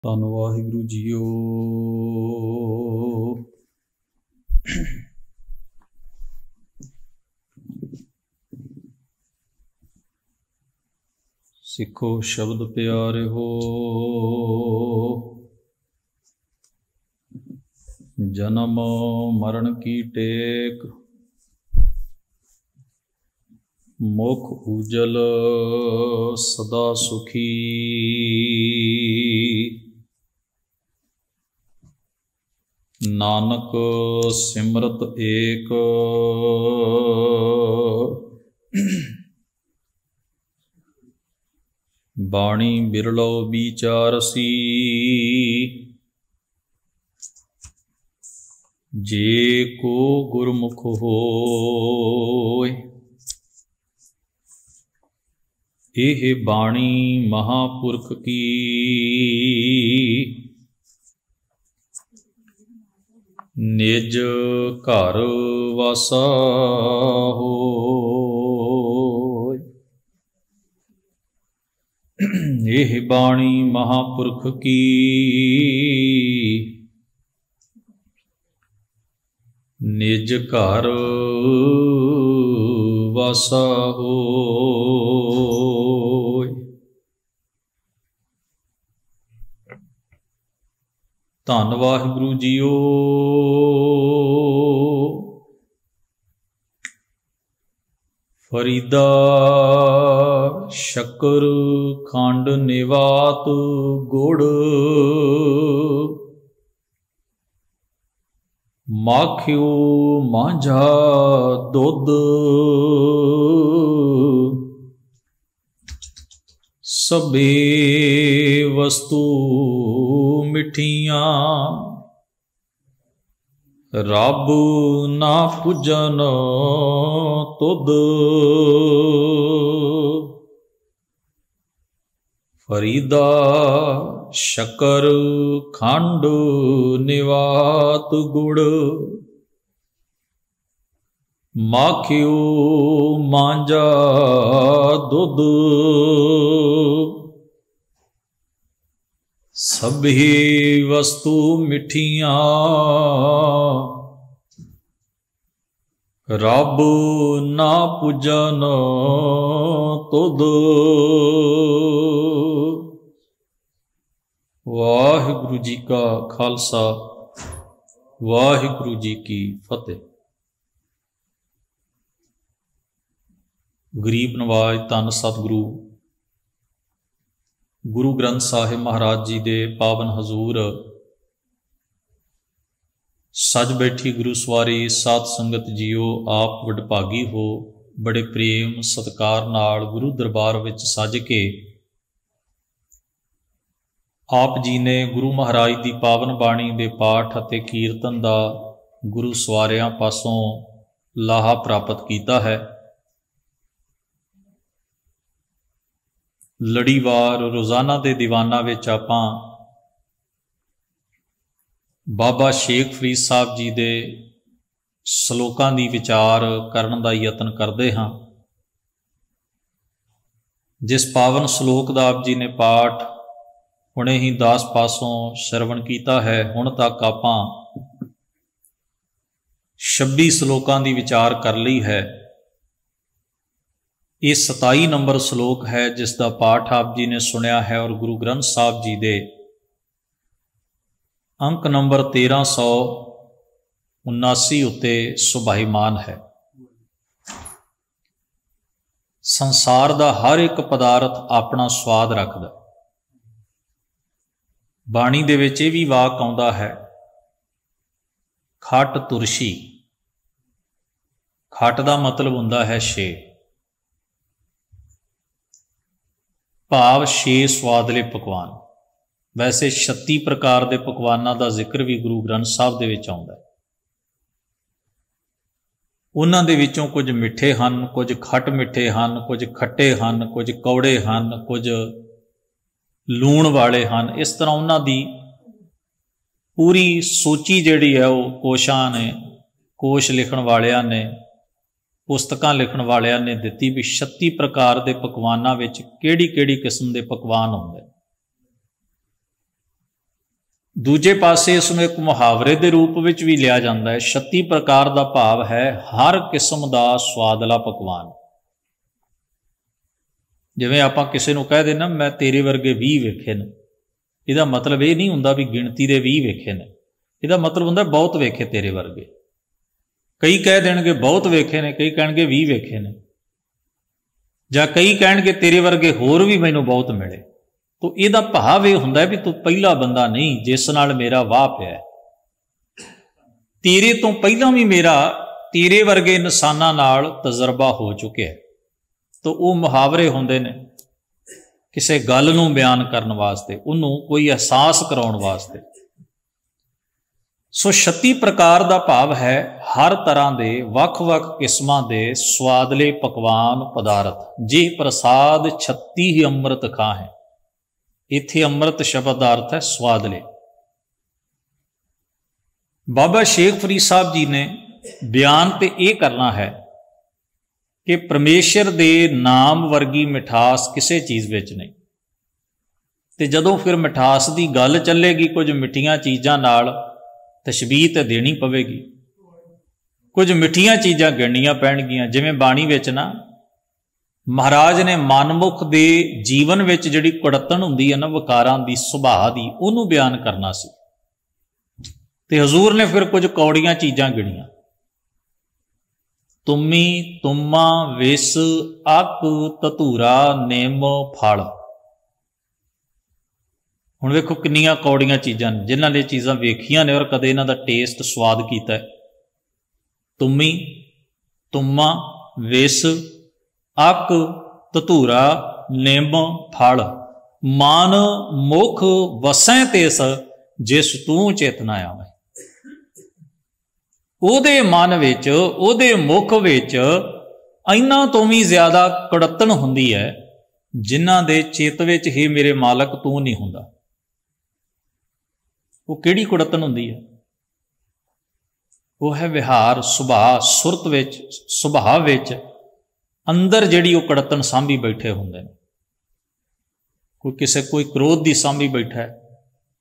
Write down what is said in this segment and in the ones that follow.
ਧੰਨ ਵਾਹਿਗੁਰੂ ਜੀਓ। ਸਿੱਖੋ ਸ਼ਬਦ ਪਿਆਰਿਓ, ਜਨਮ ਮਰਨ ਕੀ ਟੇਕ, ਮੁਖ ਉਜਲ ਸਦਾ ਸੁਖੀ। ਨਾਨਕ ਸਿਮਰਤ ਏਕ, ਬਾਣੀ ਬਿਰਲੋ ਵਿਚਾਰਸੀ। ਜੇ ਕੋ ਗੁਰਮੁਖ ਹੋਇ, ਇਹ ਬਾਣੀ ਮਹਾਂਪੁਰਖ ਕੀ। ਨਿਜ ਘਰ ਵਾਸਾ ਹੋਇ, ਇਹ ਬਾਣੀ ਮਹਾਂਪੁਰਖ ਕੀ। ਨਿਜ ਘਰ ਵਾਸਾ ਹੋਇ। ਧੰਨ ਵਾਹਿਗੁਰੂ ਜੀਓ। ਫਰੀਦਾ ਸ਼ੱਕਰ ਖੰਡ ਨਿਵਾਤ ਗੁੜ, ਮਾਖਿਓ ਮਾਂਝਾ ਦੁੱਧ। ਸਭੇ ਵਸਤੂ ਮਿੱਠੀਆਂ, ਰੱਬ ਨਾ ਪੁੱਜਨ ਤੁਧ। ਫਰੀਦਾ ਸ਼ੱਕਰ ਖੰਡ ਨਿਵਾਤ ਗੁੜ, ਮਾਖਿਓ ਮਾਂਝਾ ਦੁੱਧ। ਸਭੀ ਵਸਤੂ ਮਿੱਠੀਆਂ, ਰੱਬ ਨਾ ਪੁੱਜਨ ਤੁਧ। ਵਾਹਿਗੁਰੂ ਜੀ ਕਾ ਖਾਲਸਾ, ਵਾਹਿਗੁਰੂ ਜੀ ਕੀ ਫਤਿਹ। ਗਰੀਬ ਨਵਾਜ ਧੰਨ ਸਤਿਗੁਰੂ ਗੁਰੂ ਗ੍ਰੰਥ ਸਾਹਿਬ ਮਹਾਰਾਜ ਜੀ ਦੇ ਪਾਵਨ ਹਜ਼ੂਰ ਸੱਜ ਬੈਠੀ ਗੁਰੂ ਸਵਾਰੀ ਸਾਧ ਸੰਗਤ ਜੀਓ, ਆਪ ਵਡਭਾਗੀ ਹੋ। ਬੜੇ ਪ੍ਰੇਮ ਸਤਿਕਾਰ ਨਾਲ ਗੁਰੂ ਦਰਬਾਰ ਵਿੱਚ ਸੱਜ ਕੇ ਆਪ ਜੀ ਨੇ ਗੁਰੂ ਮਹਾਰਾਜ ਦੀ ਪਾਵਨ ਬਾਣੀ ਦੇ ਪਾਠ ਅਤੇ ਕੀਰਤਨ ਦਾ ਗੁਰੂ ਸਵਾਰਿਆਂ ਪਾਸੋਂ ਲਾਹਾ ਪ੍ਰਾਪਤ ਕੀਤਾ ਹੈ। ਲੜੀਵਾਰ ਰੋਜ਼ਾਨਾ ਦੇ ਦੀਵਾਨਾਂ ਵਿੱਚ ਆਪਾਂ ਬਾਬਾ ਸ਼ੇਖ ਫਰੀਦ ਸਾਹਿਬ ਜੀ ਦੇ ਸ਼ਲੋਕਾਂ ਦੀ ਵਿਚਾਰ ਕਰਨ ਦਾ ਯਤਨ ਕਰਦੇ ਹਾਂ। ਜਿਸ ਪਾਵਨ ਸ਼ਲੋਕ ਦਾ ਆਪ ਜੀ ਨੇ ਪਾਠ ਹੁਣੇ ਹੀ ਦਾਸ ਪਾਸੋਂ ਸ਼ਰਵਣ ਕੀਤਾ ਹੈ, ਹੁਣ ਤੱਕ ਆਪਾਂ 26 ਸ਼ਲੋਕਾਂ ਦੀ ਵਿਚਾਰ ਕਰ ਲਈ ਹੈ। ਇਹ 27 ਨੰਬਰ ਸ਼ਲੋਕ ਹੈ ਜਿਸ ਦਾ ਪਾਠ ਆਪ ਜੀ ਨੇ ਸੁਣਿਆ ਹੈ ਔਰ ਗੁਰੂ ਗ੍ਰੰਥ ਸਾਹਿਬ ਜੀ ਦੇ ਅੰਕ ਨੰਬਰ 1379 ਉੱਤੇ ਸੁਭਾਈਮਾਨ ਹੈ। ਸੰਸਾਰ ਦਾ ਹਰ ਇੱਕ ਪਦਾਰਥ ਆਪਣਾ ਸਵਾਦ ਰੱਖਦਾ। ਬਾਣੀ ਦੇ ਵਿੱਚ ਇਹ ਵੀ ਵਾਕ ਆਉਂਦਾ ਹੈ, ਖਟ ਤੁਰਸ਼ੀ। ਖਟ ਦਾ ਮਤਲਬ ਹੁੰਦਾ ਹੈ ਛੇ, ਭਾਵ 6 ਸਵਾਦਲੇ ਪਕਵਾਨ। ਵੈਸੇ 36 ਪ੍ਰਕਾਰ ਦੇ ਪਕਵਾਨਾਂ ਦਾ ਜ਼ਿਕਰ ਵੀ ਗੁਰੂ ਗ੍ਰੰਥ ਸਾਹਿਬ ਦੇ ਵਿੱਚ ਆਉਂਦਾ ਹੈ। ਉਹਨਾਂ ਦੇ ਵਿੱਚੋਂ ਕੁਝ ਮਿੱਠੇ ਹਨ, ਕੁਝ ਖੱਟ ਮਿੱਠੇ ਹਨ, ਕੁਝ ਖੱਟੇ ਹਨ, ਕੁਝ ਕੌੜੇ ਹਨ, ਕੁਝ ਲੂਣ ਵਾਲੇ ਹਨ। ਇਸ ਤਰ੍ਹਾਂ ਉਹਨਾਂ ਦੀ ਪੂਰੀ ਸੂਚੀ ਜਿਹੜੀ ਹੈ ਉਹ ਕੋਸ਼ਾਂ ਨੇ, ਕੋਸ਼ ਲਿਖਣ ਵਾਲਿਆਂ ਨੇ, ਪੁਸਤਕਾਂ ਲਿਖਣ ਵਾਲਿਆਂ ਨੇ ਦਿੱਤੀ ਵੀ 36 ਪ੍ਰਕਾਰ ਦੇ ਪਕਵਾਨਾਂ ਵਿੱਚ ਕਿਹੜੀ ਕਿਹੜੀ ਕਿਸਮ ਦੇ ਪਕਵਾਨ ਹੁੰਦੇ। ਦੂਜੇ ਪਾਸੇ ਇਸ ਨੂੰ ਇੱਕ ਮੁਹਾਵਰੇ ਦੇ ਰੂਪ ਵਿੱਚ ਵੀ ਲਿਆ ਜਾਂਦਾ ਹੈ। 36 ਪ੍ਰਕਾਰ ਦਾ ਭਾਵ ਹੈ ਹਰ ਕਿਸਮ ਦਾ ਸਵਾਦਲਾ ਪਕਵਾਨ। ਜਿਵੇਂ ਆਪਾਂ ਕਿਸੇ ਨੂੰ ਕਹਿ ਦੇਣਾ ਮੈਂ ਤੇਰੇ ਵਰਗੇ 20 ਵੇਖੇ ਨੇ, ਇਹਦਾ ਮਤਲਬ ਇਹ ਨਹੀਂ ਹੁੰਦਾ ਵੀ ਗਿਣਤੀ ਦੇ 20 ਵੇਖੇ ਨੇ, ਇਹਦਾ ਮਤਲਬ ਹੁੰਦਾ ਬਹੁਤ ਵੇਖੇ ਤੇਰੇ ਵਰਗੇ। ਕਈ ਕਹਿ ਦੇਣਗੇ ਬਹੁਤ ਵੇਖੇ ਨੇ, ਕਈ ਕਹਿਣਗੇ 20 ਵੇਖੇ ਨੇ, ਜਾਂ ਕਈ ਕਹਿਣਗੇ ਤੇਰੇ ਵਰਗੇ ਹੋਰ ਵੀ ਮੈਨੂੰ ਬਹੁਤ ਮਿਲੇ। ਤਾਂ ਇਹਦਾ ਭਾਵ ਇਹ ਹੁੰਦਾ ਵੀ ਤੂੰ ਪਹਿਲਾ ਬੰਦਾ ਨਹੀਂ ਜਿਸ ਨਾਲ ਮੇਰਾ ਵਾਹ ਪਿਆ, ਤੇਰੇ ਤੋਂ ਪਹਿਲਾਂ ਵੀ ਮੇਰਾ ਤੇਰੇ ਵਰਗੇ ਇਨਸਾਨਾਂ ਨਾਲ ਤਜਰਬਾ ਹੋ ਚੁੱਕਿਆ। ਤਾਂ ਉਹ ਮੁਹਾਵਰੇ ਹੁੰਦੇ ਨੇ ਕਿਸੇ ਗੱਲ ਨੂੰ ਬਿਆਨ ਕਰਨ ਵਾਸਤੇ, ਉਹਨੂੰ ਕੋਈ ਅਹਿਸਾਸ ਕਰਾਉਣ ਵਾਸਤੇ। ਸੋ 36 ਪ੍ਰਕਾਰ ਦਾ ਭਾਵ ਹੈ ਹਰ ਤਰ੍ਹਾਂ ਦੇ ਵੱਖ-ਵੱਖ ਕਿਸਮਾਂ ਦੇ ਸਵਾਦਲੇ ਪਕਵਾਨ ਪਦਾਰਥ। ਜੇ ਪ੍ਰਸਾਦ 36 ਹੀ ਅੰਮ੍ਰਿਤ ਖਾਂ ਹੈ। ਇੱਥੇ ਅੰਮ੍ਰਿਤ ਸ਼ਬਦ ਦਾ ਅਰਥ ਹੈ ਸਵਾਦਲੇ। ਬਾਬਾ ਸ਼ੇਖ ਫਰੀਦ ਸਾਹਿਬ ਜੀ ਨੇ ਬਿਆਨ ਤੇ ਇਹ ਕਰਨਾ ਹੈ ਕਿ ਪਰਮੇਸ਼ਰ ਦੇ ਨਾਮ ਵਰਗੀ ਮਿਠਾਸ ਕਿਸੇ ਚੀਜ਼ ਵਿੱਚ ਨਹੀਂ। ਤੇ ਜਦੋਂ ਫਿਰ ਮਿਠਾਸ ਦੀ ਗੱਲ ਚੱਲੇਗੀ, ਕੁਝ ਮਿੱਠੀਆਂ ਚੀਜ਼ਾਂ ਨਾਲ ਤਸ਼ਬੀਹ ਤੇ ਦੇਣੀ ਪਵੇਗੀ, ਕੁਝ ਮਿੱਠੀਆਂ ਚੀਜ਼ਾਂ ਗਿਣਨੀਆਂ ਪੈਣਗੀਆਂ। ਜਿਵੇਂ ਬਾਣੀ ਵਿੱਚ ਨਾ ਮਹਾਰਾਜ ਨੇ ਮਨਮੁਖ ਦੇ ਜੀਵਨ ਵਿੱਚ ਜਿਹੜੀ ਕੁੜੱਤਣ ਹੁੰਦੀ ਹੈ ਨਾ ਵਿਕਾਰਾਂ ਦੀ, ਸੁਭਾਅ ਦੀ, ਉਹਨੂੰ ਬਿਆਨ ਕਰਨਾ ਸੀ। ਤੇ ਹਜ਼ੂਰ ਨੇ ਫਿਰ ਕੁਝ ਕੌੜੀਆਂ ਚੀਜ਼ਾਂ ਗਿਣੀਆਂ। ਤੁਮੀ ਤੁਮਾ ਵਿਸ ਅਕ ਧਤੂਰਾ ਨਿੰਮ ਫਲ। ਹੁਣ ਵੇਖੋ ਕਿੰਨੀਆਂ ਕੌੜੀਆਂ ਚੀਜ਼ਾਂ ਨੇ, ਜਿਨ੍ਹਾਂ ਨੇ ਚੀਜ਼ਾਂ ਵੇਖੀਆਂ ਨੇ ਔਰ ਕਦੇ ਇਹਨਾਂ ਦਾ ਟੇਸਟ ਸਵਾਦ ਕੀਤਾ ਹੈ। ਤੁਮੀ ਤੁਮਾ ਵਿਸ ਅਕ ਧਤੂਰਾ ਨਿੰਮ ਫਲ, ਮਨ ਮੁਖ ਵਸੈ ਤਿਸ ਜਿਸ ਤੂੰ ਚੇਤਨਾ ਆਵੇ। ਉਹਦੇ ਮਨ ਵਿੱਚ, ਉਹਦੇ ਮੁਖ ਵਿੱਚ ਇਹਨਾਂ ਤੋਂ ਵੀ ਜ਼ਿਆਦਾ ਕੁੜੱਤਣ ਹੁੰਦੀ ਹੈ ਜਿਨ੍ਹਾਂ ਦੇ ਚਿੱਤ ਵਿੱਚ ਹੀ ਮੇਰੇ ਮਾਲਕ ਤੂੰ ਨਹੀਂ ਹੁੰਦਾ। ਉਹ ਕਿਹੜੀ ਕੁੜੱਤਣ ਹੁੰਦੀ ਹੈ? ਉਹ ਹੈ ਵਿਹਾਰ, ਸੁਭਾਅ, ਸੁਰਤ ਵਿੱਚ, ਸੁਭਾਅ ਵਿੱਚ ਅੰਦਰ ਜਿਹੜੀ ਉਹ ਕੁੜੱਤਣ ਸਾਂਭੀ ਬੈਠੇ ਹੁੰਦੇ ਨੇ। ਕੋਈ ਕ੍ਰੋਧ ਦੀ ਸਾਂਭੀ ਬੈਠਾ ਹੈ,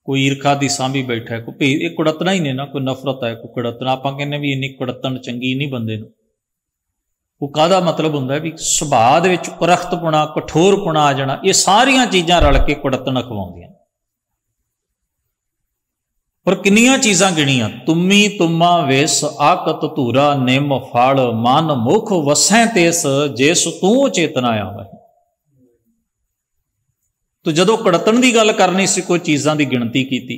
ਕੋਈ ਈਰਖਾ ਦੀ ਸਾਂਭੀ ਬੈਠਾ ਹੈ, ਕੋਈ ਭੇਦ। ਇਹ ਕੁੜੱਤਣਾ ਹੀ ਨੇ ਨਾ, ਕੋਈ ਨਫ਼ਰਤ ਹੈ, ਕੋਈ ਕੁੜੱਤਣਾ। ਆਪਾਂ ਕਹਿੰਦੇ ਵੀ ਇੰਨੀ ਕੁੜੱਤਣ ਚੰਗੀ ਨਹੀਂ ਬੰਦੇ ਨੂੰ। ਉਹ ਕਾਹਦਾ ਮਤਲਬ ਹੁੰਦਾ ਵੀ ਸੁਭਾਅ ਦੇ ਵਿੱਚ ਕੁਰਖਤਪੁਣਾ, ਕਠੋਰਪੁਣਾ ਆ ਜਾਣਾ। ਇਹ ਸਾਰੀਆਂ ਚੀਜ਼ਾਂ ਰਲ ਕੇ ਕੁੜੱਤਣ ਅਖਵਾਉਂਦੀਆਂ। ਪਰ ਕਿੰਨੀਆਂ ਚੀਜ਼ਾਂ ਗਿਣੀਆਂ। ਤੁਮੀ ਤੁਮਾ ਵਿਸ ਅਕ ਧਤੂਰਾ ਨਿੰਮ ਫਲ, ਮਨ ਮੁਖ ਵਸੈ ਤਿਸ ਜਿਸ ਤੂੰ ਚੇਤਨਾ ਆਵੇ। ਤੋ ਜਦੋਂ ਕੁੜੱਤਣ ਦੀ ਗੱਲ ਕਰਨੀ ਸੀ, ਕੋਈ ਚੀਜ਼ਾਂ ਦੀ ਗਿਣਤੀ ਕੀਤੀ।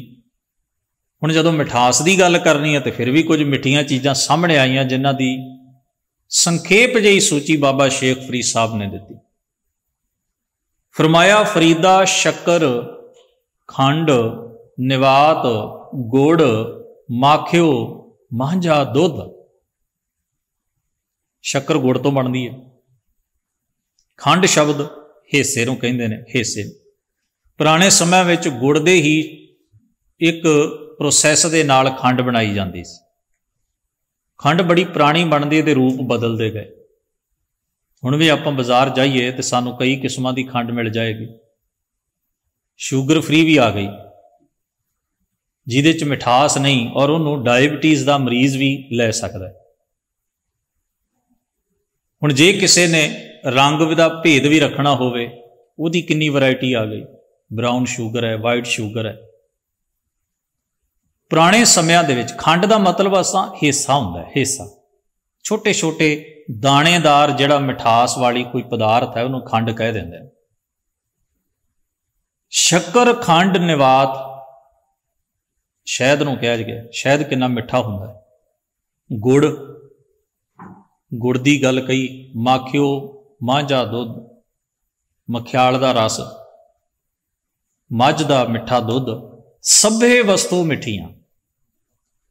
ਹੁਣ ਜਦੋਂ ਮਿਠਾਸ ਦੀ ਗੱਲ ਕਰਨੀ ਹੈ ਤੇ ਫਿਰ ਵੀ ਕੁਝ ਮਿੱਠੀਆਂ ਚੀਜ਼ਾਂ ਸਾਹਮਣੇ ਆਈਆਂ ਜਿਨ੍ਹਾਂ ਦੀ ਸੰਖੇਪ ਜਿਹੀ ਸੂਚੀ ਬਾਬਾ ਸ਼ੇਖ ਫਰੀਦ ਸਾਹਿਬ ਨੇ ਦਿੱਤੀ। ਫਰਮਾਇਆ ਫਰੀਦਾ ਸ਼ੱਕਰ, ਖੰਡ, ਨਿਵਾਤ, ਗੁੜ, ਮਾਖਿਓ, ਮਾਂਝਾ, ਦੁੱਧ। ਸ਼ੱਕਰ ਗੁੜ ਤੋਂ ਬਣਦੀ ਹੈ। ਖੰਡ ਸ਼ਬਦ ਹਿੱਸੇ ਨੂੰ ਕਹਿੰਦੇ ਨੇ, ਹਿੱਸੇ। ਪੁਰਾਣੇ ਸਮਿਆਂ ਵਿੱਚ ਗੁੜ ਦੇ ਹੀ ਇੱਕ ਪ੍ਰੋਸੈਸ ਦੇ ਨਾਲ ਖੰਡ ਬਣਾਈ ਜਾਂਦੀ ਸੀ। ਖੰਡ ਬੜੀ ਪੁਰਾਣੀ ਬਣਦੀ ਤੇ ਰੂਪ ਬਦਲਦੇ ਗਏ। ਹੁਣ ਵੀ ਆਪਾਂ ਬਾਜ਼ਾਰ ਜਾਈਏ ਤੇ ਸਾਨੂੰ ਕਈ ਕਿਸਮਾਂ ਦੀ ਖੰਡ ਮਿਲ ਜਾਏਗੀ। ਸ਼ੂਗਰ ਫ੍ਰੀ ਵੀ ਆ ਗਈ, ਜਿਹਦੇ 'ਚ ਮਿਠਾਸ ਨਹੀਂ, ਔਰ ਉਹਨੂੰ ਡਾਇਬਟੀਜ਼ ਦਾ ਮਰੀਜ਼ ਵੀ ਲੈ ਸਕਦਾ ਹੈ। ਹੁਣ ਜੇ ਕਿਸੇ ਨੇ ਰੰਗ ਦਾ ਭੇਦ ਵੀ ਰੱਖਣਾ ਹੋਵੇ, ਉਹਦੀ ਕਿੰਨੀ ਵੈਰਾਈਟੀ ਆ ਗਈ। ਬਰਾਊਨ ਸ਼ੂਗਰ ਹੈ, ਵਾਈਟ ਸ਼ੂਗਰ ਹੈ। ਪੁਰਾਣੇ ਸਮਿਆਂ ਦੇ ਵਿੱਚ ਖੰਡ ਦਾ ਮਤਲਬ ਅਸਾਂ ਹਿੱਸਾ ਹੁੰਦਾ ਹੈ, ਹਿੱਸਾ। ਛੋਟੇ ਛੋਟੇ ਦਾਣੇਦਾਰ ਜਿਹੜਾ ਮਿਠਾਸ ਵਾਲੀ ਕੋਈ ਪਦਾਰਥ ਹੈ ਉਹਨੂੰ ਖੰਡ ਕਹਿ ਦਿੰਦੇ ਨੇ। ਸ਼ੱਕਰ, ਖੰਡ, ਨਿਵਾਤ, ਸ਼ਹਿਦ ਨੂੰ ਕਿਹਾ ਗਿਆ। ਸ਼ਹਿਦ ਕਿੰਨਾ ਮਿੱਠਾ ਹੁੰਦਾ ਹੈ। ਗੁੜ, ਗੁੜ ਦੀ ਗੱਲ ਕਹੀ। ਮਾਖਿਓ, ਮਾਂਝਾ, ਦੁੱਧ, ਮਖਿਆਲ ਦਾ ਰਸ, ਮੱਝ ਦਾ ਮਿੱਠਾ ਦੁੱਧ। ਸਭੇ ਵਸਤੂ ਮਿੱਠੀਆਂ।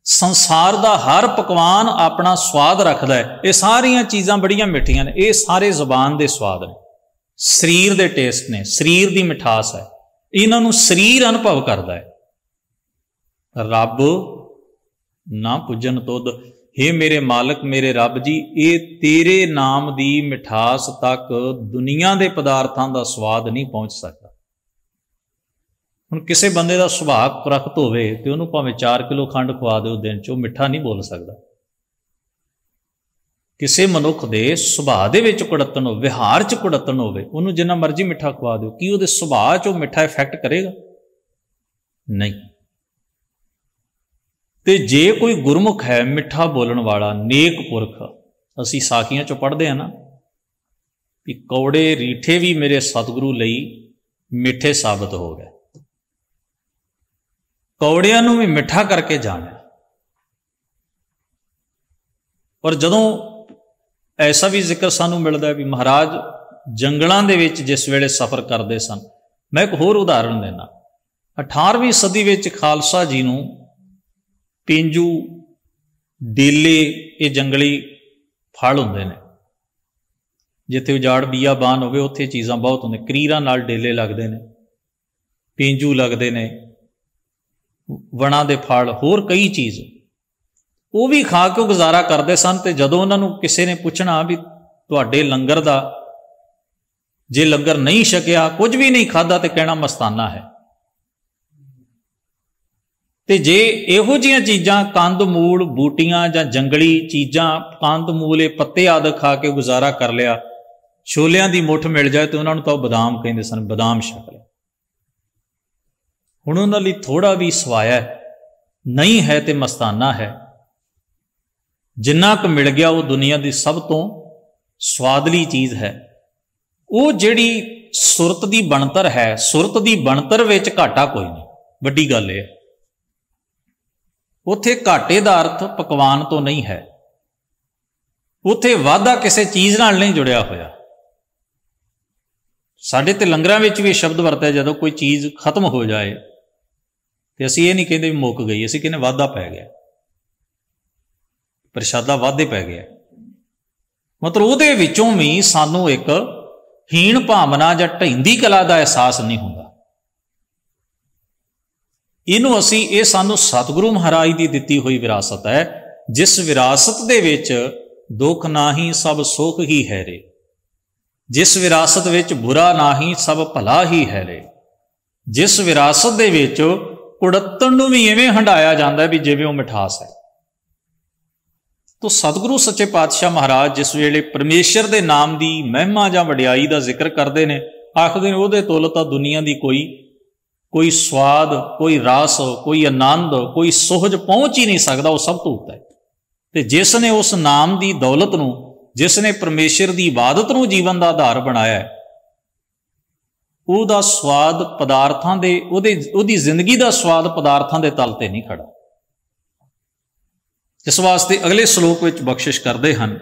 ਸੰਸਾਰ ਦਾ ਹਰ ਪਕਵਾਨ ਆਪਣਾ ਸਵਾਦ ਰੱਖਦਾ ਹੈ। ਇਹ ਸਾਰੀਆਂ ਚੀਜ਼ਾਂ ਬੜੀਆਂ ਮਿੱਠੀਆਂ ਨੇ। ਇਹ ਸਾਰੇ ਜ਼ੁਬਾਨ ਦੇ ਸਵਾਦ ਨੇ, ਸਰੀਰ ਦੇ ਟੇਸਟ ਨੇ, ਸਰੀਰ ਦੀ ਮਿਠਾਸ ਹੈ। ਇਹਨਾਂ ਨੂੰ ਸਰੀਰ ਅਨੁਭਵ ਕਰਦਾ ਹੈ। ਰੱਬ ਨਾ ਪੁੱਜਣ ਤੁਧ। ਹੇ ਮੇਰੇ ਮਾਲਕ, ਮੇਰੇ ਰੱਬ ਜੀ, ਇਹ ਤੇਰੇ ਨਾਮ ਦੀ ਮਿਠਾਸ ਤੱਕ ਦੁਨੀਆ ਦੇ ਪਦਾਰਥਾਂ ਦਾ ਸਵਾਦ ਨਹੀਂ ਪਹੁੰਚ ਸਕਦਾ। ਹੁਣ ਕਿਸੇ ਬੰਦੇ ਦਾ ਸੁਭਾਅ ਪ੍ਰਖਤ ਹੋਵੇ ਤੇ ਉਹਨੂੰ ਭਾਵੇਂ 4 ਕਿਲੋ ਖੰਡ ਖਵਾ ਦਿਓ ਦਿਨ 'ਚ, ਉਹ ਮਿੱਠਾ ਨਹੀਂ ਬੋਲ ਸਕਦਾ। ਕਿਸੇ ਮਨੁੱਖ ਦੇ ਸੁਭਾਅ ਦੇ ਵਿੱਚ ਕੁੜੱਤਣ ਹੋਵੇ, ਵਿਹਾਰ 'ਚ ਕੁੜੱਤਣ ਹੋਵੇ, ਉਹਨੂੰ ਜਿੰਨਾ ਮਰਜ਼ੀ ਮਿੱਠਾ ਖਵਾ ਦਿਓ, ਕੀ ਉਹਦੇ ਸੁਭਾਅ 'ਚ ਉਹ ਮਿੱਠਾ ਇਫੈਕਟ ਕਰੇਗਾ? ਨਹੀਂ। ਤੇ ਜੇ ਕੋਈ ਗੁਰਮੁਖ ਹੈ, ਮਿੱਠਾ ਬੋਲਣ ਵਾਲਾ, ਨੇਕ ਪੁਰਖ, ਅਸੀਂ ਸਾਖੀਆਂ 'ਚੋਂ ਪੜ੍ਹਦੇ ਹਾਂ ਨਾ ਵੀ ਕੌੜੇ ਰੀਠੇ ਵੀ ਮੇਰੇ ਸਤਿਗੁਰੂ ਲਈ ਮਿੱਠੇ ਸਾਬਤ ਹੋ ਗਏ। ਕੌੜਿਆਂ ਨੂੰ ਵੀ ਮਿੱਠਾ ਕਰਕੇ ਜਾਣਿਆ। ਔਰ ਜਦੋਂ ਐਸਾ ਵੀ ਜ਼ਿਕਰ ਸਾਨੂੰ ਮਿਲਦਾ ਵੀ ਮਹਾਰਾਜ ਜੰਗਲਾਂ ਦੇ ਵਿੱਚ ਜਿਸ ਵੇਲੇ ਸਫ਼ਰ ਕਰਦੇ ਸਨ, ਮੈਂ ਇੱਕ ਹੋਰ ਉਦਾਹਰਣ ਦੇਣਾ। 18ਵੀਂ ਸਦੀ ਵਿੱਚ ਖਾਲਸਾ ਜੀ ਨੂੰ ਪੇਂਜੂ, ਡੇਲੇ, ਇਹ ਜੰਗਲੀ ਫਲ ਹੁੰਦੇ ਨੇ, ਜਿੱਥੇ ਉਜਾੜ ਬੀਆਬਾਨ ਹੋਵੇ ਉੱਥੇ ਚੀਜ਼ਾਂ ਬਹੁਤ ਹੁੰਦੀਆਂ। ਕਰੀਰਾਂ ਨਾਲ ਡੇਲੇ ਲੱਗਦੇ ਨੇ, ਪੇਂਜੂ ਲੱਗਦੇ ਨੇ, ਵਣਾਂ ਦੇ ਫਲ, ਹੋਰ ਕਈ ਚੀਜ਼, ਉਹ ਵੀ ਖਾ ਕੇ ਗੁਜ਼ਾਰਾ ਕਰਦੇ ਸਨ। ਤੇ ਜਦੋਂ ਉਹਨਾਂ ਨੂੰ ਕਿਸੇ ਨੇ ਪੁੱਛਣਾ ਵੀ ਤੁਹਾਡੇ ਲੰਗਰ ਦਾ, ਜੇ ਲੰਗਰ ਨਹੀਂ ਛਕਿਆ, ਕੁਝ ਵੀ ਨਹੀਂ ਖਾਧਾ, ਤੇ ਕਹਿਣਾ ਮਸਤਾਨਾ ਹੈ। ਤੇ ਜੇ ਇਹੋ ਜਿਹੀਆਂ ਚੀਜ਼ਾਂ, ਕੰਦ ਮੂਲ, ਬੂਟੀਆਂ ਜਾਂ ਜੰਗਲੀ ਚੀਜ਼ਾਂ, ਕੰਦ ਮੂਲ, ਪੱਤੇ ਆਦਿ ਖਾ ਕੇ ਗੁਜ਼ਾਰਾ ਕਰ ਲਿਆ, ਛੋਲਿਆਂ ਦੀ ਮੁੱਠ ਮਿਲ ਜਾਏ ਤੇ ਉਹਨਾਂ ਨੂੰ ਤਾਂ ਉਹ ਬਦਾਮ ਕਹਿੰਦੇ ਸਨ, ਬਦਾਮ ਛਕ ਲਿਆ। ਹੁਣ ਉਹਨਾਂ ਲਈ ਥੋੜਾ ਵੀ ਸਵਾਇਆ ਨਹੀਂ ਹੈ ਤੇ ਮਸਤਾਨਾ ਹੈ। ਜਿੰਨਾ ਕੁ ਮਿਲ ਗਿਆ ਉਹ ਦੁਨੀਆ ਦੀ ਸਭ ਤੋਂ ਸਵਾਦਲੀ ਚੀਜ਼ ਹੈ। ਉਹ ਜਿਹੜੀ ਸੁਰਤ ਦੀ ਬਣਤਰ ਹੈ, ਸੁਰਤ ਦੀ ਬਣਤਰ ਵਿੱਚ ਘਾਟਾ ਕੋਈ ਨਹੀਂ। ਵੱਡੀ ਗੱਲ ਇਹ ਹੈ, ਉੱਥੇ ਘਾਟੇ ਦਾ ਅਰਥ ਪਕਵਾਨ ਤੋਂ ਨਹੀਂ ਹੈ, ਉੱਥੇ ਵਾਧਾ ਕਿਸੇ ਚੀਜ਼ ਨਾਲ ਨਹੀਂ ਜੁੜਿਆ ਹੋਇਆ। ਸਾਡੇ ਤੇ ਲੰਗਰਾਂ ਵਿੱਚ ਵੀ ਇਹ ਸ਼ਬਦ ਵਰਤਿਆ, ਜਦੋਂ ਕੋਈ ਚੀਜ਼ ਖਤਮ ਹੋ ਜਾਏ ਤੇ ਅਸੀਂ ਇਹ ਨਹੀਂ ਕਹਿੰਦੇ ਵੀ ਮੁੱਕ ਗਈ, ਅਸੀਂ ਕਹਿੰਦੇ ਵਾਧਾ ਪੈ ਗਿਆ, ਪ੍ਰਸ਼ਾਦਾ ਵਾਧੇ ਪੈ ਗਿਆ। ਮਤਲਬ ਉਹਦੇ ਵਿੱਚੋਂ ਵੀ ਸਾਨੂੰ ਇੱਕ ਹੀਣ ਭਾਵਨਾ ਜਾਂ ਢਹਿੰਦੀ ਕਲਾ ਦਾ ਅਹਿਸਾਸ ਨਹੀਂ ਹੁੰਦਾ। ਇਹਨੂੰ ਅਸੀਂ, ਇਹ ਸਾਨੂੰ ਸਤਿਗੁਰੂ ਮਹਾਰਾਜ ਦੀ ਦਿੱਤੀ ਹੋਈ ਵਿਰਾਸਤ ਹੈ, ਜਿਸ ਵਿਰਾਸਤ ਦੇ ਵਿੱਚ ਦੁੱਖ ਨਾਹੀਂ ਸਭ ਸੁੱਖ ਹੀ ਹੈ ਰੇ, ਜਿਸ ਵਿਰਾਸਤ ਵਿੱਚ ਬੁਰਾ ਨਾਹੀਂ ਸਭ ਭਲਾ ਹੀ ਹੈ ਰੇ, ਜਿਸ ਵਿਰਾਸਤ ਦੇ ਵਿੱਚ ਕੁੜੱਤਣ ਨੂੰ ਵੀ ਇਵੇਂ ਹੰਢਾਇਆ ਜਾਂਦਾ ਵੀ ਜਿਵੇਂ ਉਹ ਮਿਠਾਸ ਹੈ। ਤੋ ਸਤਿਗੁਰੂ ਸੱਚੇ ਪਾਤਸ਼ਾਹ ਮਹਾਰਾਜ ਜਿਸ ਵੇਲੇ ਪਰਮੇਸ਼ਰ ਦੇ ਨਾਮ ਦੀ ਮਹਿਮਾ ਜਾਂ ਵਡਿਆਈ ਦਾ ਜ਼ਿਕਰ ਕਰਦੇ ਨੇ, ਆਖਦੇ ਨੇ ਉਹਦੇ ਤੁੱਲ ਤਾਂ ਦੁਨੀਆ ਦੀ ਕੋਈ ਸਵਾਦ, ਕੋਈ ਰਸ, ਕੋਈ ਆਨੰਦ, ਕੋਈ ਸੁਹਜ ਪਹੁੰਚ ਹੀ ਨਹੀਂ ਸਕਦਾ, ਉਹ ਸਭ ਤੋਂ ਉੱਤੇ। ਤੇ ਜਿਸ ਨੇ ਉਸ ਨਾਮ ਦੀ ਦੌਲਤ ਨੂੰ, ਜਿਸ ਨੇ ਪਰਮੇਸ਼ਰ ਦੀ ਇਬਾਦਤ ਨੂੰ ਜੀਵਨ ਦਾ ਆਧਾਰ ਬਣਾਇਆ, ਉਹਦਾ ਸਵਾਦ ਪਦਾਰਥਾਂ ਦੇ, ਉਹਦੀ ਜ਼ਿੰਦਗੀ ਦਾ ਸਵਾਦ ਪਦਾਰਥਾਂ ਦੇ ਤਲ ਤੇ ਨਹੀਂ ਖੜਾ। ਇਸ ਵਾਸਤੇ ਅਗਲੇ ਸ਼ਲੋਕ ਵਿੱਚ ਬਖਸ਼ਿਸ਼ ਕਰਦੇ ਹਨ,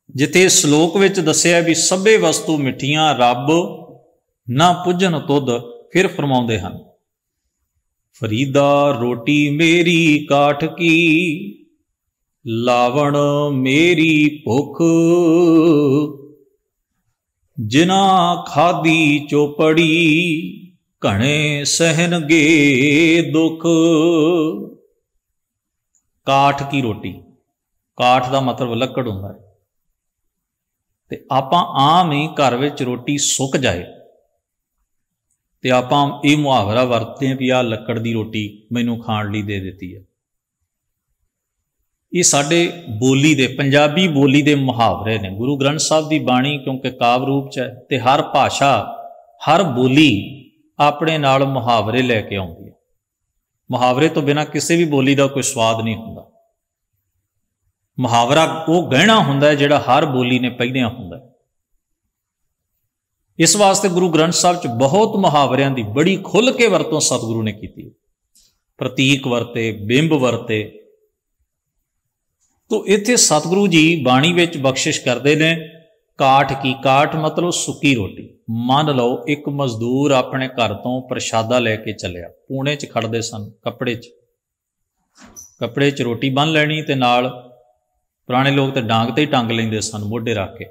ਜਿੱਥੇ ਇਸ ਸ਼ਲੋਕ ਵਿੱਚ ਦੱਸਿਆ ਵੀ ਸਭੇ ਵਸਤੂ ਮਿੱਠੀਆਂ ਰੱਬ ਨਾ ਪੁੱਜਣ ਤੁਧ। ਫਿਰ ਫਰਮਾਉਂਦੇ ਹਨ, ਫਰੀਦਾ ਰੋਟੀ ਮੇਰੀ ਕਾਠ ਕੀ, ਲਾਵਣ ਮੇਰੀ ਭੁੱਖ, ਜਿਨਾ ਖਾਦੀ ਚੋਪੜੀ ਘਣੇ ਸਹਿਨਗੇ ਦੁੱਖ। ਕਾਠ ਕੀ ਰੋਟੀ, ਕਾਠ ਦਾ ਮਤਲਬ ਲੱਕੜ ਹੁੰਦਾ ਹੈ। ਤੇ ਆਪਾਂ ਆਮ ਹੀ ਘਰ ਵਿੱਚ ਰੋਟੀ ਸੁੱਕ ਜਾਏ ਤੇ ਆਪਾਂ ਇਹ ਮੁਹਾਵਰਾ ਵਰਤਦੇ ਹਾਂ ਵੀ ਆਹ ਲੱਕੜ ਦੀ ਰੋਟੀ ਮੈਨੂੰ ਖਾਣ ਲਈ ਦੇ ਦਿੱਤੀ ਹੈ। ਇਹ ਸਾਡੇ ਬੋਲੀ ਦੇ, ਪੰਜਾਬੀ ਬੋਲੀ ਦੇ ਮੁਹਾਵਰੇ ਨੇ। ਗੁਰੂ ਗ੍ਰੰਥ ਸਾਹਿਬ ਦੀ ਬਾਣੀ ਕਿਉਂਕਿ ਕਾਵਿ ਰੂਪ 'ਚ ਹੈ ਤੇ ਹਰ ਭਾਸ਼ਾ, ਹਰ ਬੋਲੀ ਆਪਣੇ ਨਾਲ ਮੁਹਾਵਰੇ ਲੈ ਕੇ ਆਉਂਦੀ ਹੈ। ਮੁਹਾਵਰੇ ਤੋਂ ਬਿਨਾਂ ਕਿਸੇ ਵੀ ਬੋਲੀ ਦਾ ਕੋਈ ਸਵਾਦ ਨਹੀਂ ਹੁੰਦਾ। ਮੁਹਾਵਰਾ ਉਹ ਗਹਿਣਾ ਹੁੰਦਾ ਹੈ ਜਿਹੜਾ ਹਰ ਬੋਲੀ ਨੇ ਪਹਿਲਿਆਂ ਹੁੰਦਾ। ਇਸ ਵਾਸਤੇ ਗੁਰੂ ਗ੍ਰੰਥ ਸਾਹਿਬ 'ਚ ਬਹੁਤ ਮੁਹਾਵਰਿਆਂ ਦੀ ਬੜੀ ਖੁੱਲ੍ਹ ਕੇ ਵਰਤੋਂ ਸਤਿਗੁਰੂ ਨੇ ਕੀਤੀ। ਪ੍ਰਤੀਕ ਵਰਤੇ, ਬਿੰਬ ਵਰਤੇ। ਤੋ ਇੱਥੇ ਸਤਿਗੁਰੂ ਜੀ ਬਾਣੀ ਵਿੱਚ ਬਖਸ਼ਿਸ਼ ਕਰਦੇ ਨੇ, ਕਾਠ ਕੀ, ਕਾਠ ਮਤਲਬ ਸੁੱਕੀ ਰੋਟੀ। ਮੰਨ ਲਓ ਇੱਕ ਮਜ਼ਦੂਰ ਆਪਣੇ ਘਰ ਤੋਂ ਪ੍ਰਸ਼ਾਦਾ ਲੈ ਕੇ ਚੱਲਿਆ, ਪੂਣੇ 'ਚ ਖੜਦੇ ਸਨ, ਕੱਪੜੇ 'ਚ ਰੋਟੀ ਬੰਨ੍ਹ ਲੈਣੀ ਤੇ ਨਾਲ ਪੁਰਾਣੇ ਲੋਕ ਤੇ ਡਾਂਗ ਤੇ ਹੀ ਟੰਗ ਲੈਂਦੇ ਸਨ, ਮੋਢੇ ਰੱਖ ਕੇ।